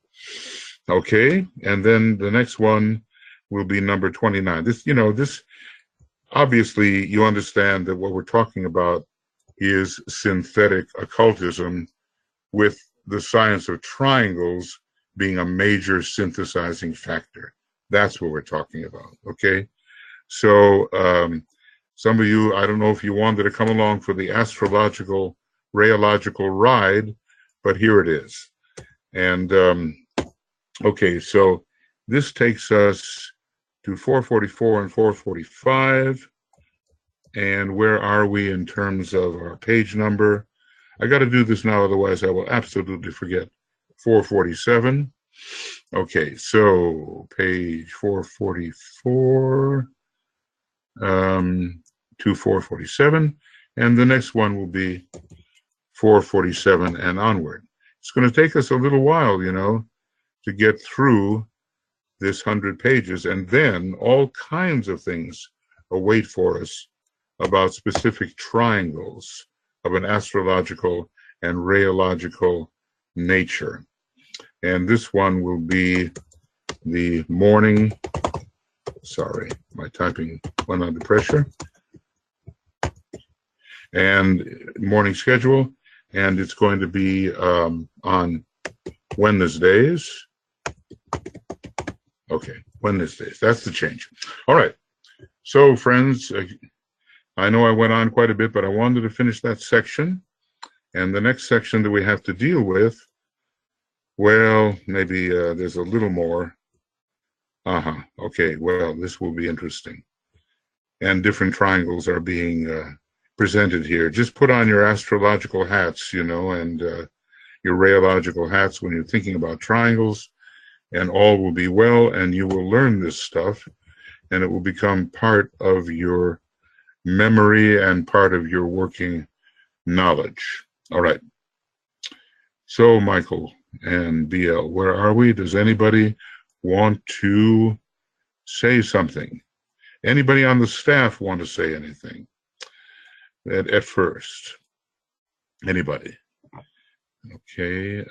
Okay, and then the next one will be number 29. This obviously you understand that what we're talking about is synthetic occultism, with the science of triangles being a major synthesizing factor. That's what we're talking about, okay? So some of you, I don't know if you wanted to come along for the astrological, rheological ride, but here it is. And okay, so this takes us to 444 and 445. And where are we in terms of our page number? I got to do this now, otherwise I will absolutely forget. 447. Okay, so page 444 to 447, and the next one will be 447 and onward. It's going to take us a little while, to get through this 100 pages, and then all kinds of things await for us about specific triangles of an astrological and rheological nature. And this one will be the morning, sorry, my typing went under pressure, and morning schedule, and it's going to be on Wednesdays. Okay, Wednesdays, that's the change. All right, so friends, I know I went on quite a bit, but I wanted to finish that section. And the next section that we have to deal with, well, maybe there's a little more. Okay, well, this will be interesting. And different triangles are being presented here. Just put on your astrological hats, and your rheological hats when you're thinking about triangles, and all will be well, and you will learn this stuff, and it will become part of your memory and part of your working knowledge. All right. So, Michael and BL, where are we? Does anybody want to say something? Anybody on the staff want to say anything at first? Anybody? Okay,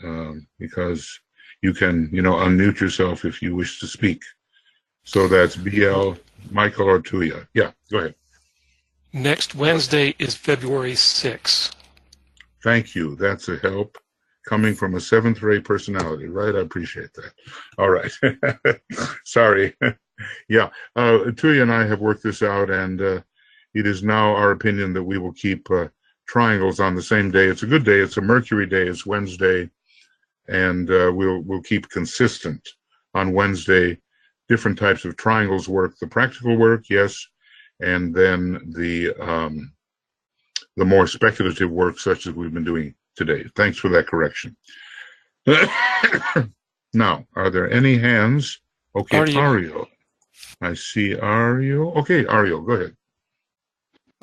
because you can, unmute yourself if you wish to speak. So that's BL, Michael, or Tuya. Yeah, go ahead. Next Wednesday is February 6th. Thank you. That's a help coming from a 7th grade personality, right? I appreciate that. All right. Sorry. Yeah. Tuya and I have worked this out, and it is now our opinion that we will keep triangles on the same day. It's a good day. It's a Mercury day. It's Wednesday, and we'll keep consistent on Wednesday. Different types of triangles work. The practical work, yes, and then the more speculative work, such as we've been doing today. Thanks for that correction. Now, are there any hands? Okay, Ario. I see Ario. Okay, Ario, go ahead.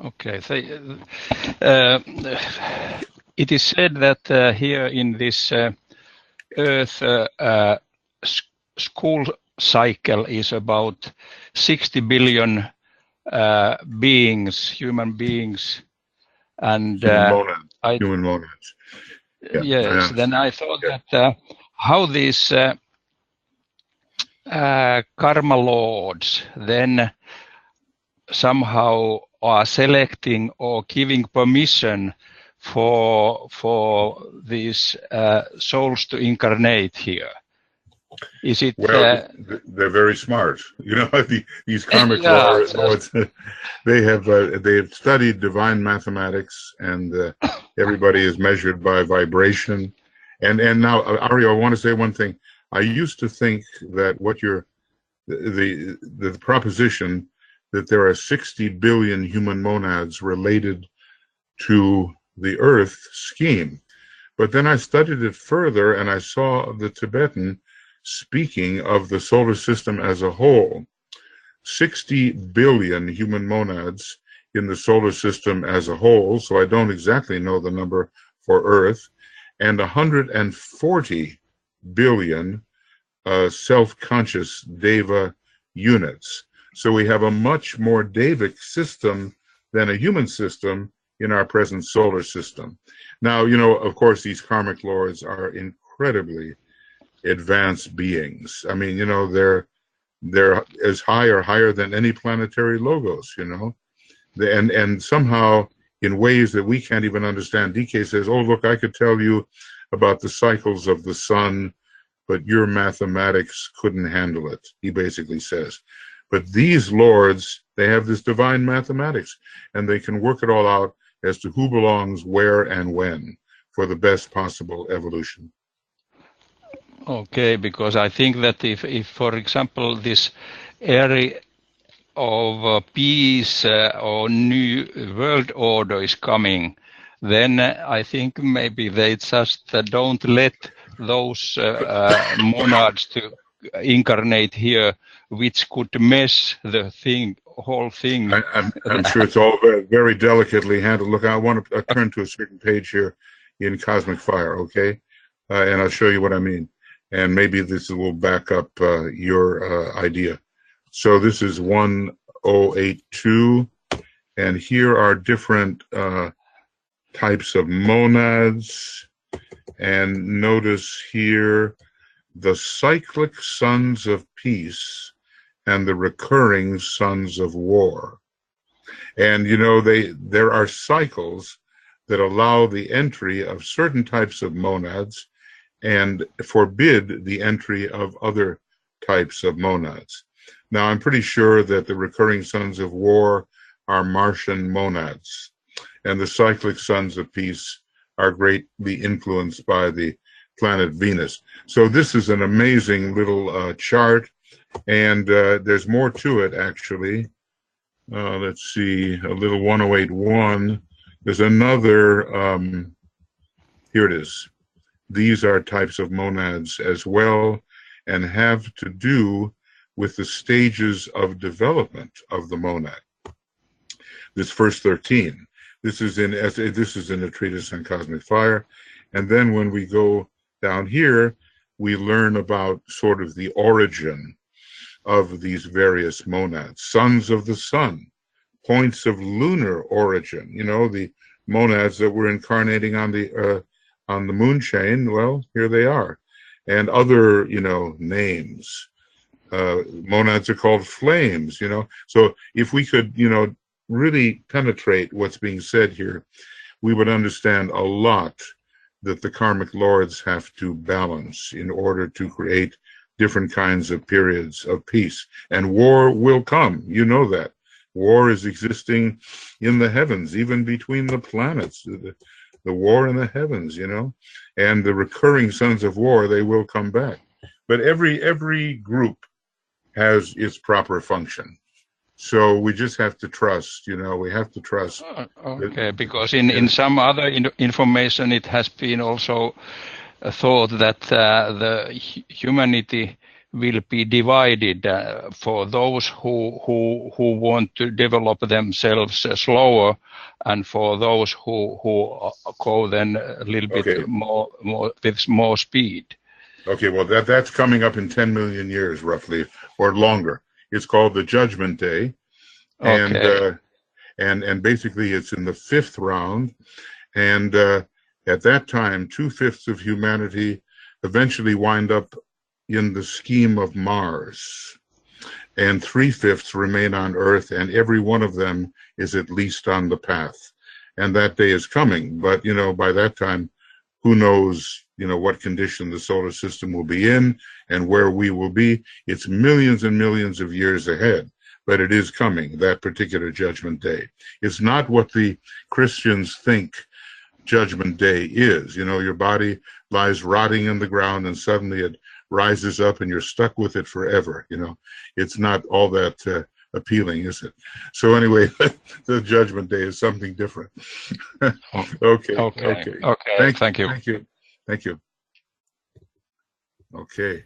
Okay. It is said that here in this Earth school cycle is about 60 billion beings, human beings, and human monads. Yeah, yes. Then I thought that how these karma lords then somehow are selecting or giving permission for these souls to incarnate here. Is it? Well, they're very smart. These karmic lords. They have studied divine mathematics, and everybody is measured by vibration. And now, Ario, I want to say one thing. I used to think that the proposition that there are 60 billion human monads related to the Earth scheme, but then I studied it further, and I saw the Tibetan speaking of the solar system as a whole. 60 billion human monads in the solar system as a whole, so I don't exactly know the number for Earth, and 140 billion self-conscious Deva units. So we have a much more Devic system than a human system in our present solar system. Now, of course, these karmic lords are incredibly incredibly advanced beings. I mean, you know, they're as high or higher than any planetary logos, you know. And somehow in ways that we can't even understand. DK says, oh, look, I could tell you about the cycles of the sun, but your mathematics couldn't handle it, he basically says. But these lords, they have this divine mathematics, and they can work it all out as to who belongs where and when for the best possible evolution. Okay, because I think that if for example, this area of peace or new world order is coming, then I think maybe they just don't let those monads to incarnate here, which could mess the whole thing. I'm sure it's all very, very delicately handled. Look, I want to turn to a certain page here in Cosmic Fire, okay? And I'll show you what I mean. And maybe this will back up your idea. So this is 1082, and here are different types of monads. And notice here the cyclic sons of peace and the recurring sons of war. And you know, there are cycles that allow the entry of certain types of monads and forbid the entry of other types of monads. Now, I'm pretty sure that the recurring sons of war are Martian monads, and the cyclic sons of peace are greatly influenced by the planet Venus. So this is an amazing little chart, and there's more to it, actually. Let's see, a little 1081. There's another, here it is. These are types of monads as well, and have to do with the stages of development of the monad. This first 13. This is in a treatise on cosmic fire, and then when we go down here, we learn about sort of the origin of these various monads. Sons of the sun, points of lunar origin. You know, the monads that were incarnating on the moon chain. Well, here they are, and other, you know, names. Monads are called flames, you know. So if we could, you know, really penetrate what's being said here, we would understand a lot that the karmic lords have to balance in order to create different kinds of periods of peace. And war will come, you know that. War is existing in the heavens, even between the planets, the war in the heavens, you know. And the recurring sons of war, they will come back. But every group has its proper function. So we just have to trust, you know, we have to trust. Okay, because in some other information, it has been also thought that the humanity will be divided for those who want to develop themselves slower, and for those who go then a little bit more with more speed. Okay, well, that's coming up in 10 million years, roughly, or longer. It's called the Judgment Day, and Okay. and basically it's in the 5th round, and at that time, 2/5 of humanity eventually wind up in the scheme of Mars, and 3/5 remain on Earth, and every one of them is at least on the path. And that day is coming, but you know, by that time, who knows, you know, what condition the solar system will be in and where we will be. It's millions and millions of years ahead, but it is coming, that particular Judgment Day. It's not what the Christians think Judgment Day is. You know, your body lies rotting in the ground and suddenly it rises up and you're stuck with it forever. You know, it's not all that appealing, is it? So anyway, the Judgment Day is something different. Okay. Thank you. Okay.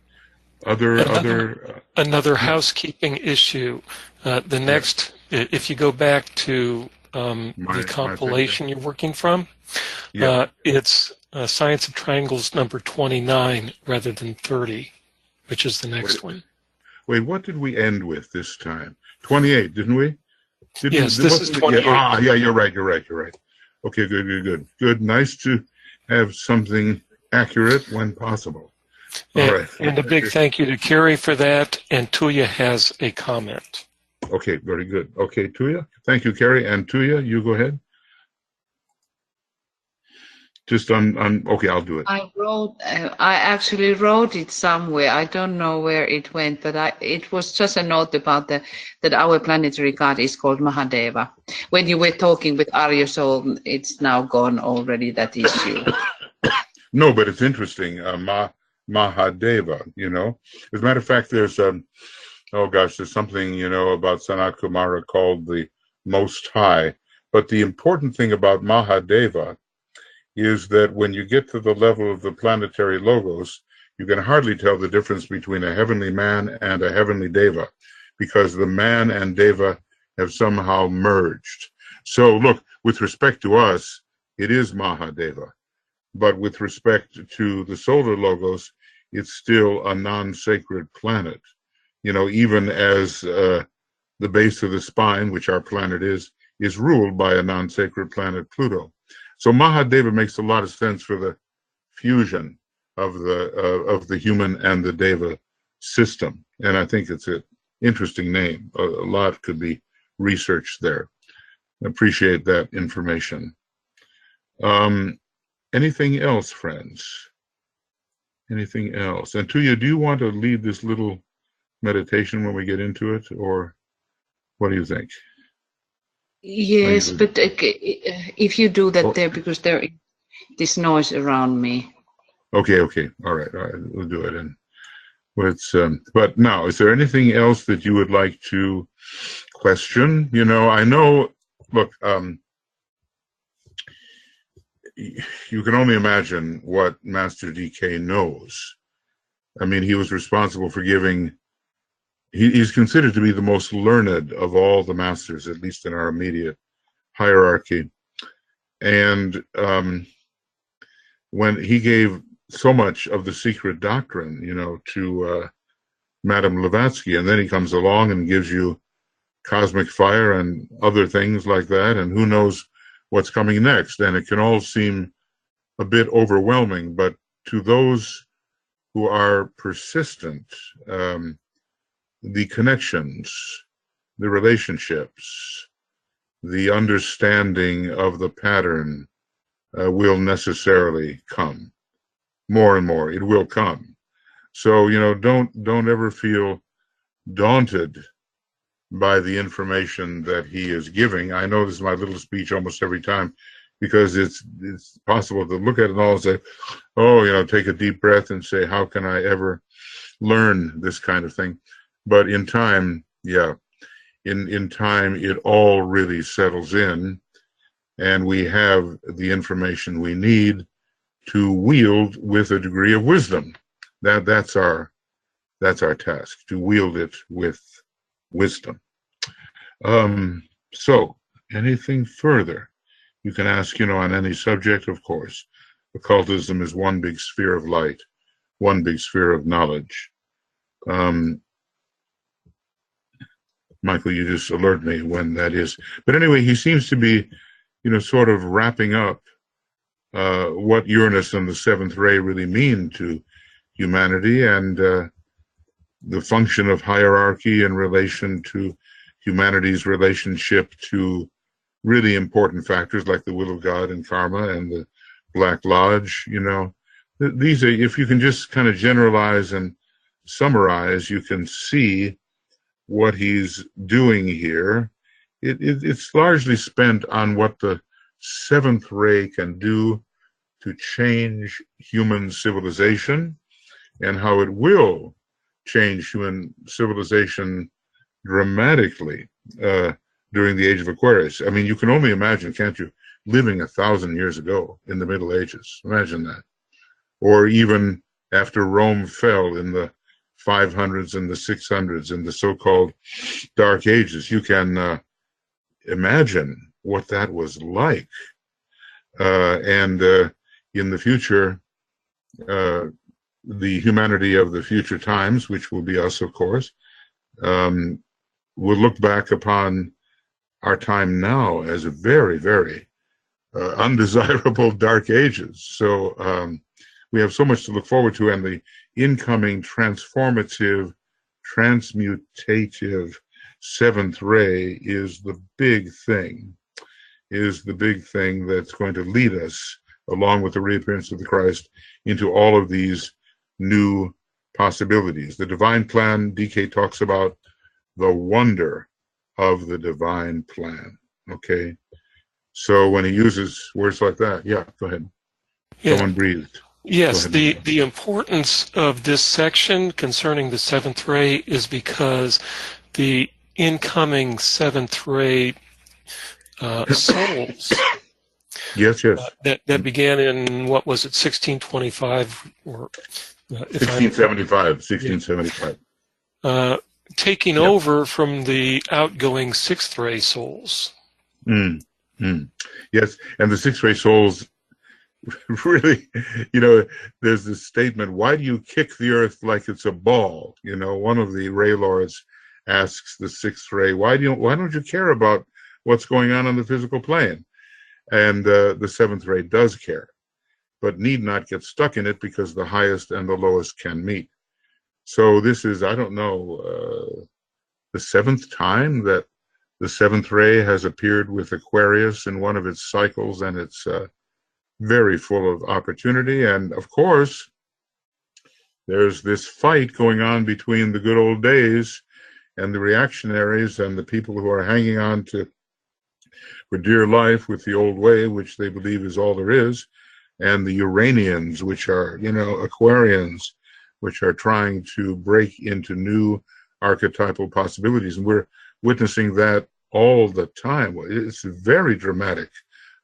Another housekeeping issue. The next, if you go back to the compilation you're working from, it's Science of Triangles number 29 rather than 30, which is the next one. Wait, what did we end with this time? 28, didn't we? Yes, this is 28. Yeah, you're right. Okay, good. Nice to have something accurate when possible. All and, right. And a big thank you to Carrie for that. And Tuya has a comment. Okay, very good. Okay, Tuya. Thank you, Carrie. And Tuya, you go ahead. Just okay, I'll do it. I actually wrote it somewhere. I don't know where it went, but it was just a note about that our planetary god is called Mahadeva. When you were talking with Arya Soul, it's now gone already, that issue. No, but it's interesting. Mahadeva, you know. As a matter of fact, there's there's something, you know, about Sanat Kumara called the Most High. But the important thing about Mahadeva is that when you get to the level of the planetary logos, you can hardly tell the difference between a heavenly man and a heavenly deva, because the man and deva have somehow merged. So look, with respect to us, it is Mahadeva. But with respect to the solar logos, it's still a non-sacred planet. You know, even as the base of the spine, which our planet is ruled by a non-sacred planet, Pluto. So Mahadeva makes a lot of sense for the fusion of the human and the Deva system, and I think it's an interesting name. A lot could be researched there. I appreciate that information. Anything else, friends? Anything else? And Tuya, do you want to lead this little meditation when we get into it, or what do you think? Yes, but if you do that there, because there is this noise around me. Okay, all right, we'll do it. And it's but now, is there anything else that you would like to question? You know, I know. Look, you can only imagine what Master DK knows. I mean, he was responsible for giving. He's considered to be the most learned of all the masters, at least in our immediate hierarchy. And when he gave so much of the secret doctrine, you know, to Madame Blavatsky, and then he comes along and gives you cosmic fire and other things like that, and who knows what's coming next. And it can all seem a bit overwhelming, but to those who are persistent, the connections, the relationships, the understanding of the pattern will necessarily come. More and more, it will come. So, you know, don't ever feel daunted by the information that he is giving. I know this is my little speech almost every time, because it's possible to look at it all and say, oh, you know, take a deep breath and say, how can I ever learn this kind of thing? But in time, yeah, in time, it all really settles in, and we have the information we need to wield with a degree of wisdom. That's our task, to wield it with wisdom. So, anything further? You can ask, you know, on any subject, of course. Occultism is one big sphere of light, one big sphere of knowledge. Michael, you just alert me when that is. But anyway, he seems to be, you know, sort of wrapping up what Uranus and the seventh ray really mean to humanity, and the function of hierarchy in relation to humanity's relationship to really important factors like the will of God and karma and the Black Lodge. You know, these are, if you can just kind of generalize and summarize, you can see what he's doing here. It's largely spent on what the seventh ray can do to change human civilization, and how it will change human civilization dramatically during the Age of Aquarius. I mean, you can only imagine, can't you, living 1,000 years ago in the Middle Ages? Imagine that. Or even after Rome fell in the 500s and the 600s in the so-called Dark Ages. You can imagine what that was like. And in the future, the humanity of the future times, which will be us, of course, will look back upon our time now as a very, very undesirable Dark Ages. So we have so much to look forward to, and the incoming transformative, transmutative seventh ray is the big thing, that's going to lead us, along with the reappearance of the Christ, into all of these new possibilities. The divine plan, DK talks about the wonder of the divine plan. Okay, so when he uses words like that, yeah, go ahead. Yeah. Someone breathed. Yes, the importance of this section concerning the seventh ray is because the incoming seventh ray souls yes, that began in, what was it, 1625 or 1675. Taking over from the outgoing sixth ray souls. Yes, and the sixth ray souls really, there's this statement, why do you kick the earth like it's a ball? One of the ray lords asks the sixth ray, why don't you care about what's going on the physical plane? And the seventh ray does care, but need not get stuck in it, because the highest and the lowest can meet. So this is, I don't know, the seventh time that the seventh ray has appeared with Aquarius in one of its cycles, and it's very full of opportunity. And of course, there's this fight going on between the good old days and the reactionaries and the people who are hanging on to for dear life with the old way, which they believe is all there is, and the Uranians, which are, Aquarians, which are trying to break into new archetypal possibilities. And we're witnessing that all the time. It's very dramatic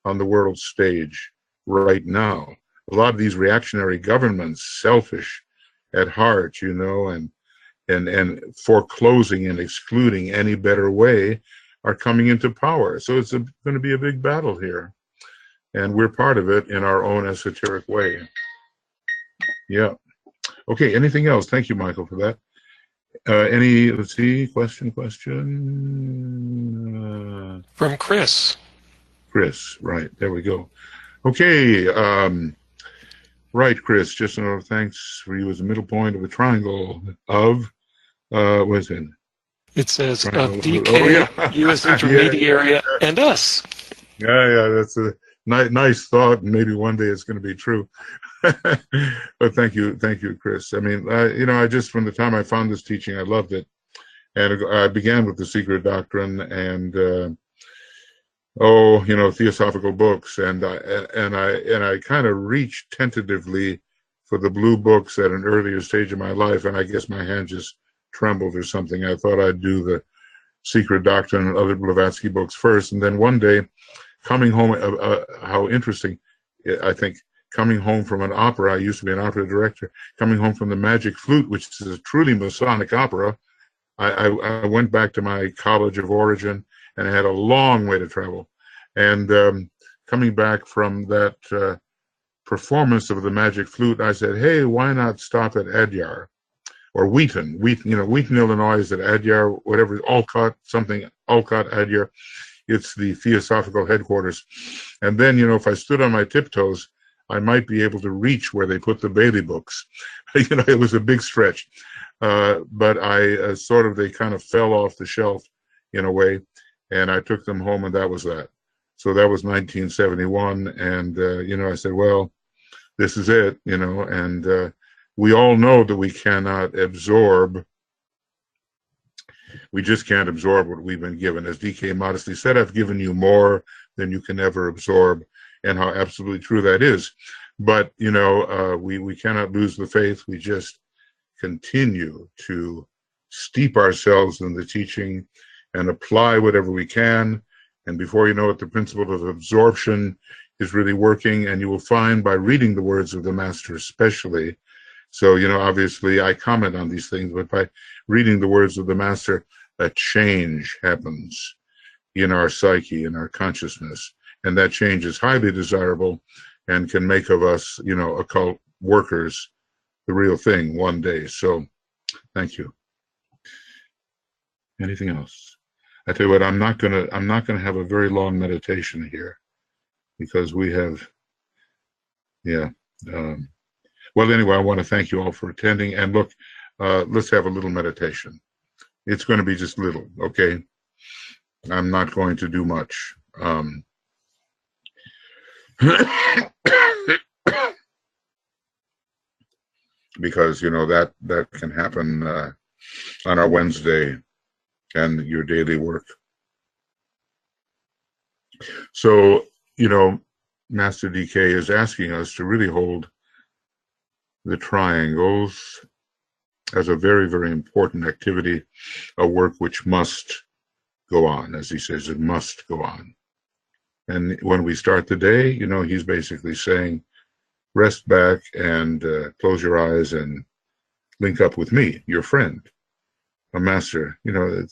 on the world stage right now. A lot of these reactionary governments, selfish at heart, and foreclosing and excluding any better way, are coming into power. So it's going to be a big battle here, and we're part of it in our own esoteric way. Yeah. Okay, anything else? Thank you, Michael, for that. Let's see, question? From Chris. Chris, right, there we go. Okay, right, Chris, just another thanks for you as the middle point of a triangle of, what is it? It says of DK, oh, yeah. you as intermediary, and us. Yeah, that's a nice thought, and maybe one day it's going to be true. But thank you, Chris. I mean, I just, from the time I found this teaching, I loved it, and I began with the Secret Doctrine and theosophical books, and I kind of reached tentatively for the blue books at an earlier stage of my life, and I guess my hand just trembled or something. I thought I'd do the Secret Doctrine and other Blavatsky books first, and then one day, coming home, how interesting, I think, coming home from an opera. I used to be an opera director. Coming home from the Magic Flute, which is a truly Masonic opera, I went back to my college of origin, and I had a long way to travel. And coming back from that performance of the Magic Flute, I said, hey, why not stop at Adyar? Or Wheaton, Illinois is at Adyar, whatever, Alcott, Adyar. It's the theosophical headquarters. And then, if I stood on my tiptoes, I might be able to reach where they put the Bailey books. It was a big stretch. But I they kind of fell off the shelf in a way, and I took them home, and that was that. So that was 1971, and, I said, well, this is it, and we all know that we cannot absorb. We just can't absorb what we've been given. As DK modestly said, I've given you more than you can ever absorb, and how absolutely true that is. But, we cannot lose the faith. We just continue to steep ourselves in the teaching and apply whatever we can. And before you know it, the principle of absorption is really working. And you will find by reading the words of the Master especially. So, obviously I comment on these things, but by reading the words of the Master, a change happens in our psyche, in our consciousness. And that change is highly desirable and can make of us, occult workers, the real thing one day. So thank you. Anything else? I tell you what, I'm not gonna have a very long meditation here, because we have, Well, anyway, I want to thank you all for attending. And look, let's have a little meditation. It's going to be just little, okay? I'm not going to do much. Because, you know, that can happen on our Wednesday and your daily work. So, you know, Master DK is asking us to really hold the triangles as a very, very important activity, a work which must go on. As he says, it must go on. And when we start the day, you know, he's basically saying, rest back and close your eyes and link up with me, your friend, a master. You know,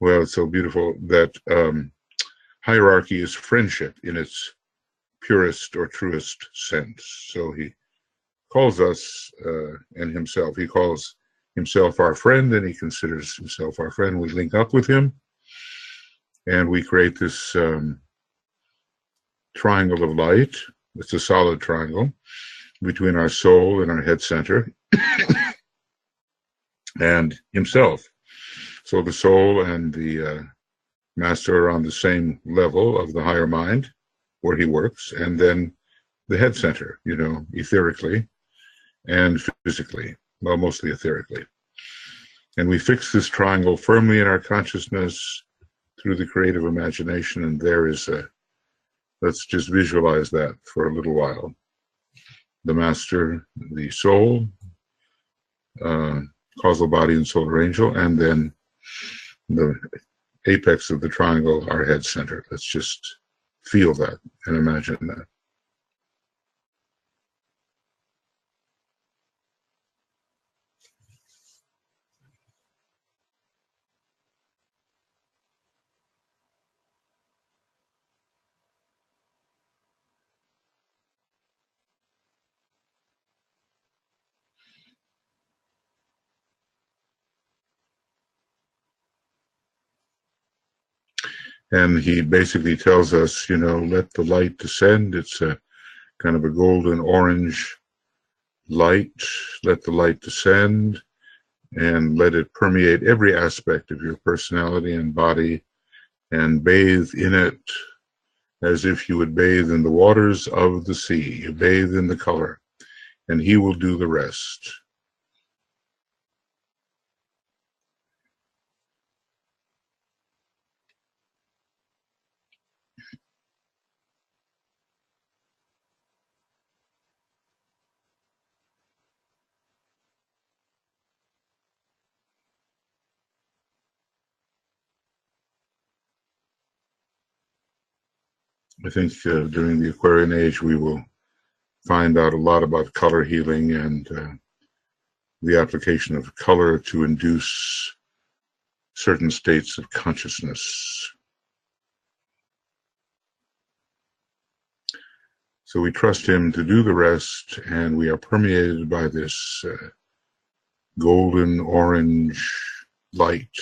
well, it's so beautiful that hierarchy is friendship in its purest or truest sense. So he calls us and himself. He calls himself our friend, and he considers himself our friend. We link up with him, and we create this triangle of light. It's a solid triangle between our soul and our head center and himself. So the soul and the master are on the same level of the higher mind where he works, and then the head center, you know, etherically and physically, well, mostly etherically. And we fix this triangle firmly in our consciousness through the creative imagination, and there is let's just visualize that for a little while. The master, the soul, causal body and solar angel, and then the apex of the triangle, our head center. Let's just feel that and imagine that. And he basically tells us, you know, let the light descend. It's a kind of a golden orange light. Let the light descend and let it permeate every aspect of your personality and body, and bathe in it as if you would bathe in the waters of the sea. You bathe in the color, and he will do the rest. I think during the Aquarian age, we will find out a lot about color healing and the application of color to induce certain states of consciousness. So we trust him to do the rest, and we are permeated by this golden orange light,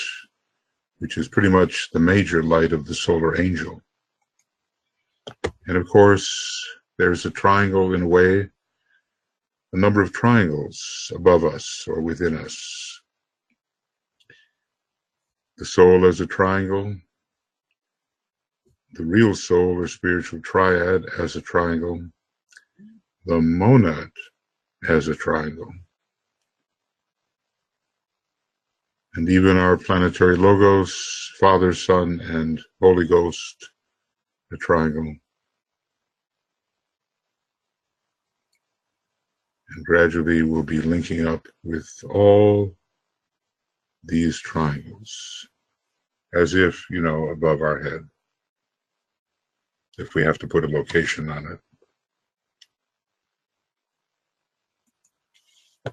which is pretty much the major light of the solar angel. And of course, there's a triangle in a way, a number of triangles above us or within us. The soul as a triangle, the real soul or spiritual triad as a triangle, the monad as a triangle, and even our planetary logos, Father, Son, and Holy Ghost, a triangle. And gradually we'll be linking up with all these triangles, as if, you know, above our head, if we have to put a location on it.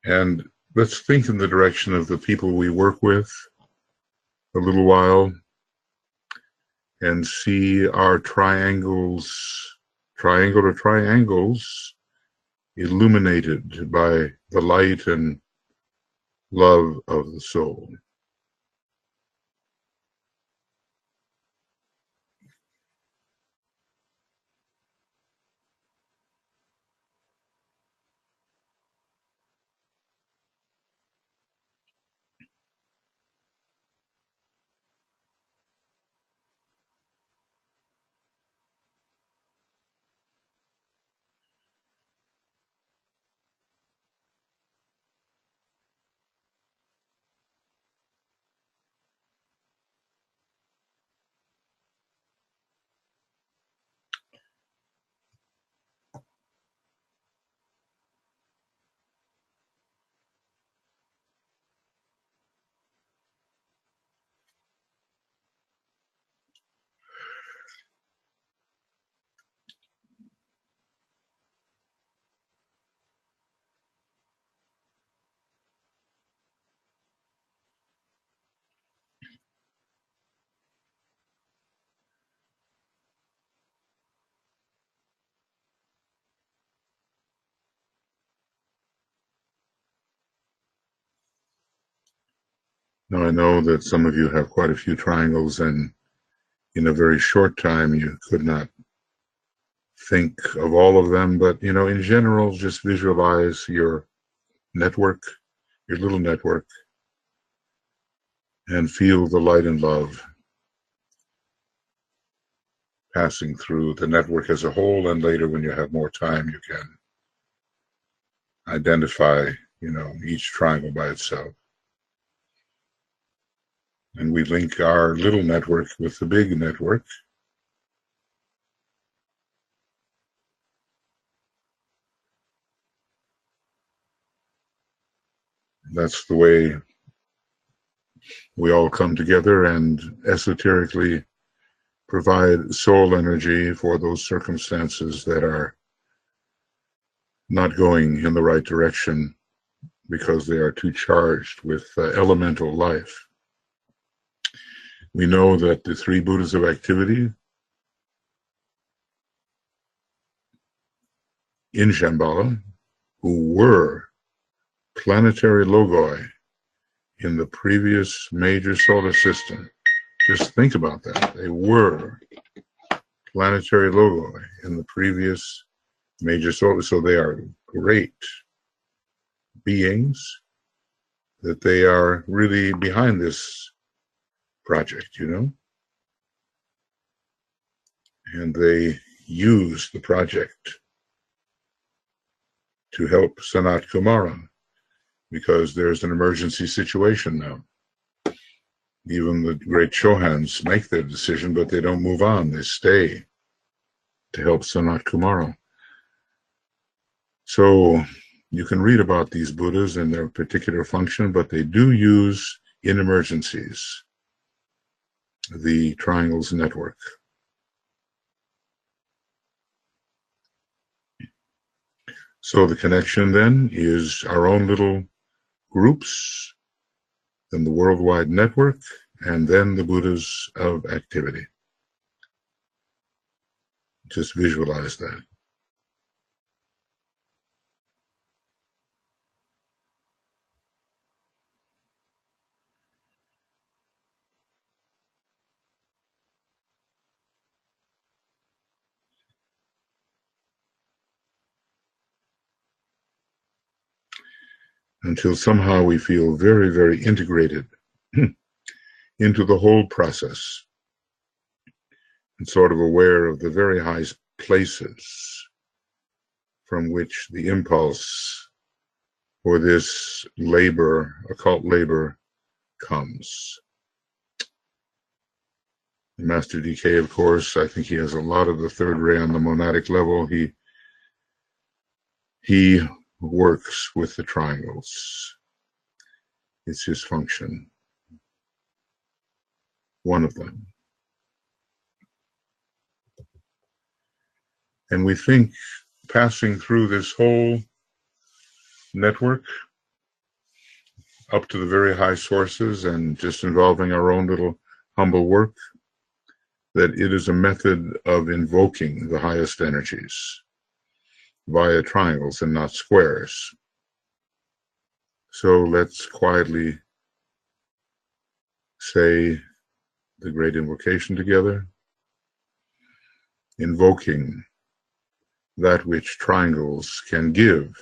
And let's think in the direction of the people we work with a little while and see our triangles, triangular triangles, illuminated by the light and love of the soul. Now I know that some of you have quite a few triangles, and in a very short time you could not think of all of them, but in general, just visualize your network, your little network, and feel the light and love passing through the network as a whole. And later, when you have more time, you can identify each triangle by itself. And we link our little network with the big network. That's the way we all come together and esoterically provide soul energy for those circumstances that are not going in the right direction because they are too charged with elemental life. We know that the three Buddhas of activity in Shambhala, who were planetary logoi in the previous major solar system, just think about that. They were planetary logoi in the previous major solar, so they are great beings, that they are really behind this project, and they use the project to help Sanat Kumara, because there's an emergency situation now. Even the great Chohans make their decision, but they don't move on. They stay to help Sanat Kumara. So you can read about these Buddhas and their particular function, but they do use, in emergencies, the triangles network. So the connection then is our own little groups, then the worldwide network, and then the Buddhas of activity. Just visualize that. Until somehow we feel very, very integrated into the whole process and sort of aware of the very high places from which the impulse for this labor, occult labor, comes. Master DK, of course, I think he has a lot of the third ray on the monadic level. He works with the triangles. It's his function. One of them. And we think, passing through this whole network up to the very high sources and just involving our own little humble work, that it is a method of invoking the highest energies via triangles and not squares. So let's quietly say the great invocation together, invoking that which triangles can give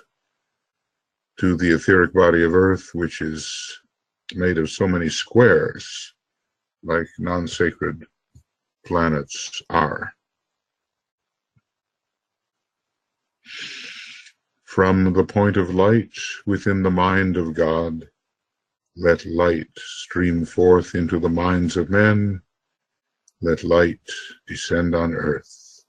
to the etheric body of Earth, which is made of so many squares, like non-sacred planets are. From the point of light within the mind of God, let light stream forth into the minds of men. Let light descend on earth.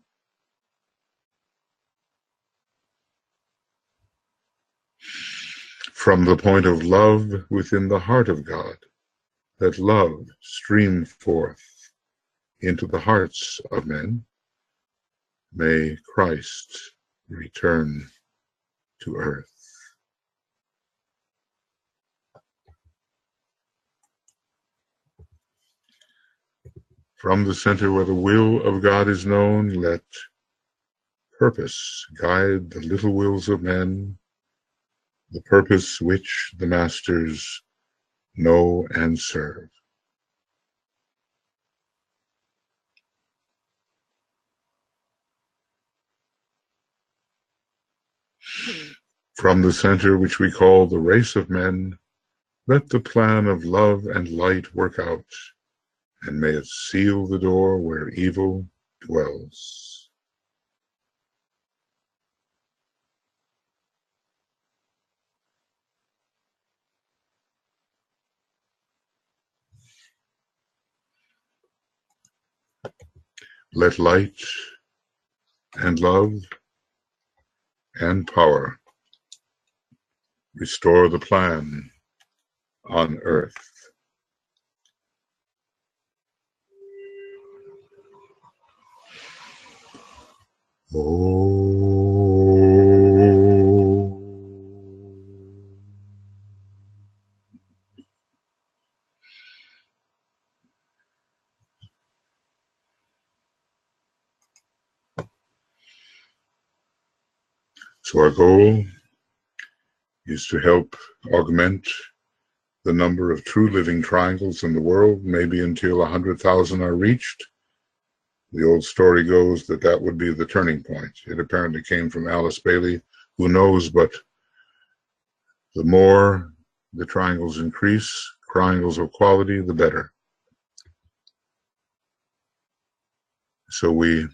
From the point of love within the heart of God, let love stream forth into the hearts of men. May Christ return to earth. From the center where the will of God is known, let purpose guide the little wills of men, the purpose which the masters know, and serve. From the center, which we call the race of men, let the plan of love and light work out, and may it seal the door where evil dwells. Let light and love and power restore the plan on earth. Oh. So our goal is to help augment the number of true living triangles in the world, maybe until 100,000 are reached. The old story goes that that would be the turning point. It apparently came from Alice Bailey. Who knows, but the more the triangles increase, triangles of quality, the better. So we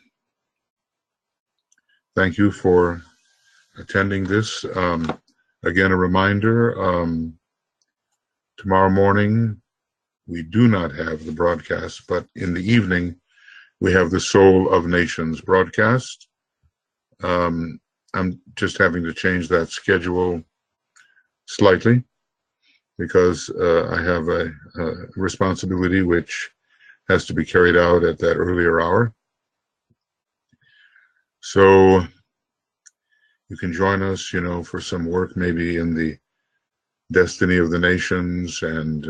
thank you for attending this. Again, a reminder, tomorrow morning we do not have the broadcast, but in the evening we have the Soul of Nations broadcast. I'm just having to change that schedule slightly because I have a responsibility which has to be carried out at that earlier hour. So you can join us, you know, for some work maybe in the destiny of the nations and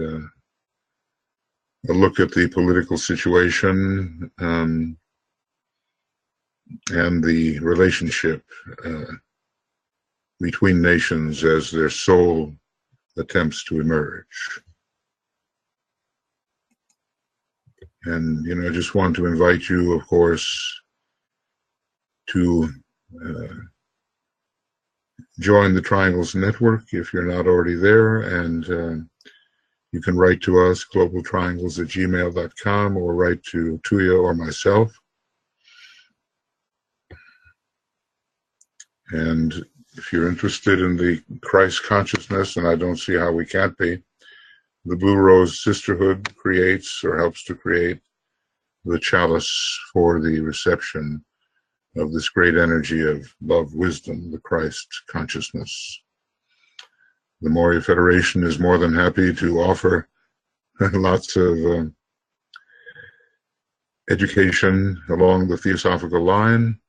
a look at the political situation and the relationship between nations as their soul attempts to emerge. And, you know, I just want to invite you, of course, to join the Triangles Network if you're not already there, and you can write to us, globaltriangles@gmail.com, or write to Tuya or myself. And if you're interested in the Christ consciousness, and I don't see how we can't be, the Blue Rose Sisterhood creates or helps to create the chalice for the reception of this great energy of love, wisdom, the Christ consciousness. The Moria Federation is more than happy to offer lots of education along the Theosophical line,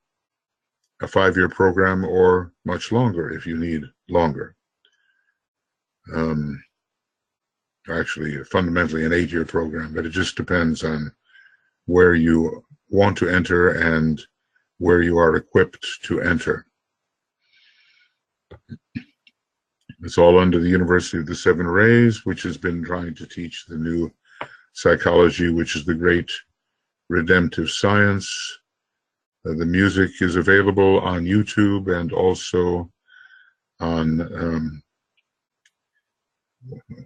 a 5-year program, or much longer if you need longer. Actually, fundamentally an 8-year program, but it just depends on where you want to enter and where you are equipped to enter. It's all under the University of the Seven Rays, which has been trying to teach the new psychology, which is the great redemptive science. The music is available on YouTube and also on,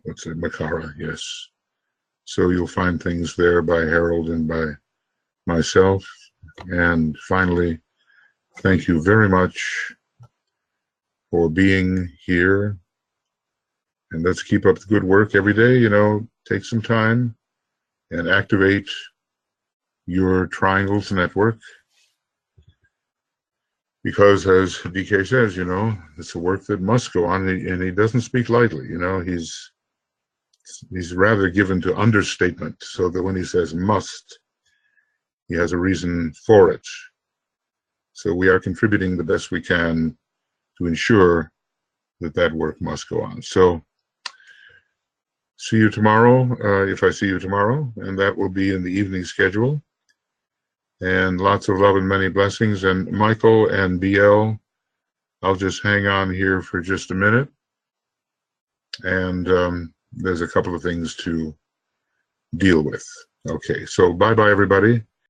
what's it, Makara, yes. So you'll find things there by Harold and by myself. And finally, thank you very much for being here. And let's keep up the good work every day. You know, take some time and activate your Triangles Network. Because as DK says, you know, it's a work that must go on, and he doesn't speak lightly. You know, he's rather given to understatement, so that when he says must, he has a reason for it. So we are contributing the best we can to ensure that that work must go on. So see you tomorrow, if I see you tomorrow, and that will be in the evening schedule. And lots of love and many blessings. And Michael and BL, I'll just hang on here for just a minute. And there's a couple of things to deal with. Okay, so bye-bye, everybody.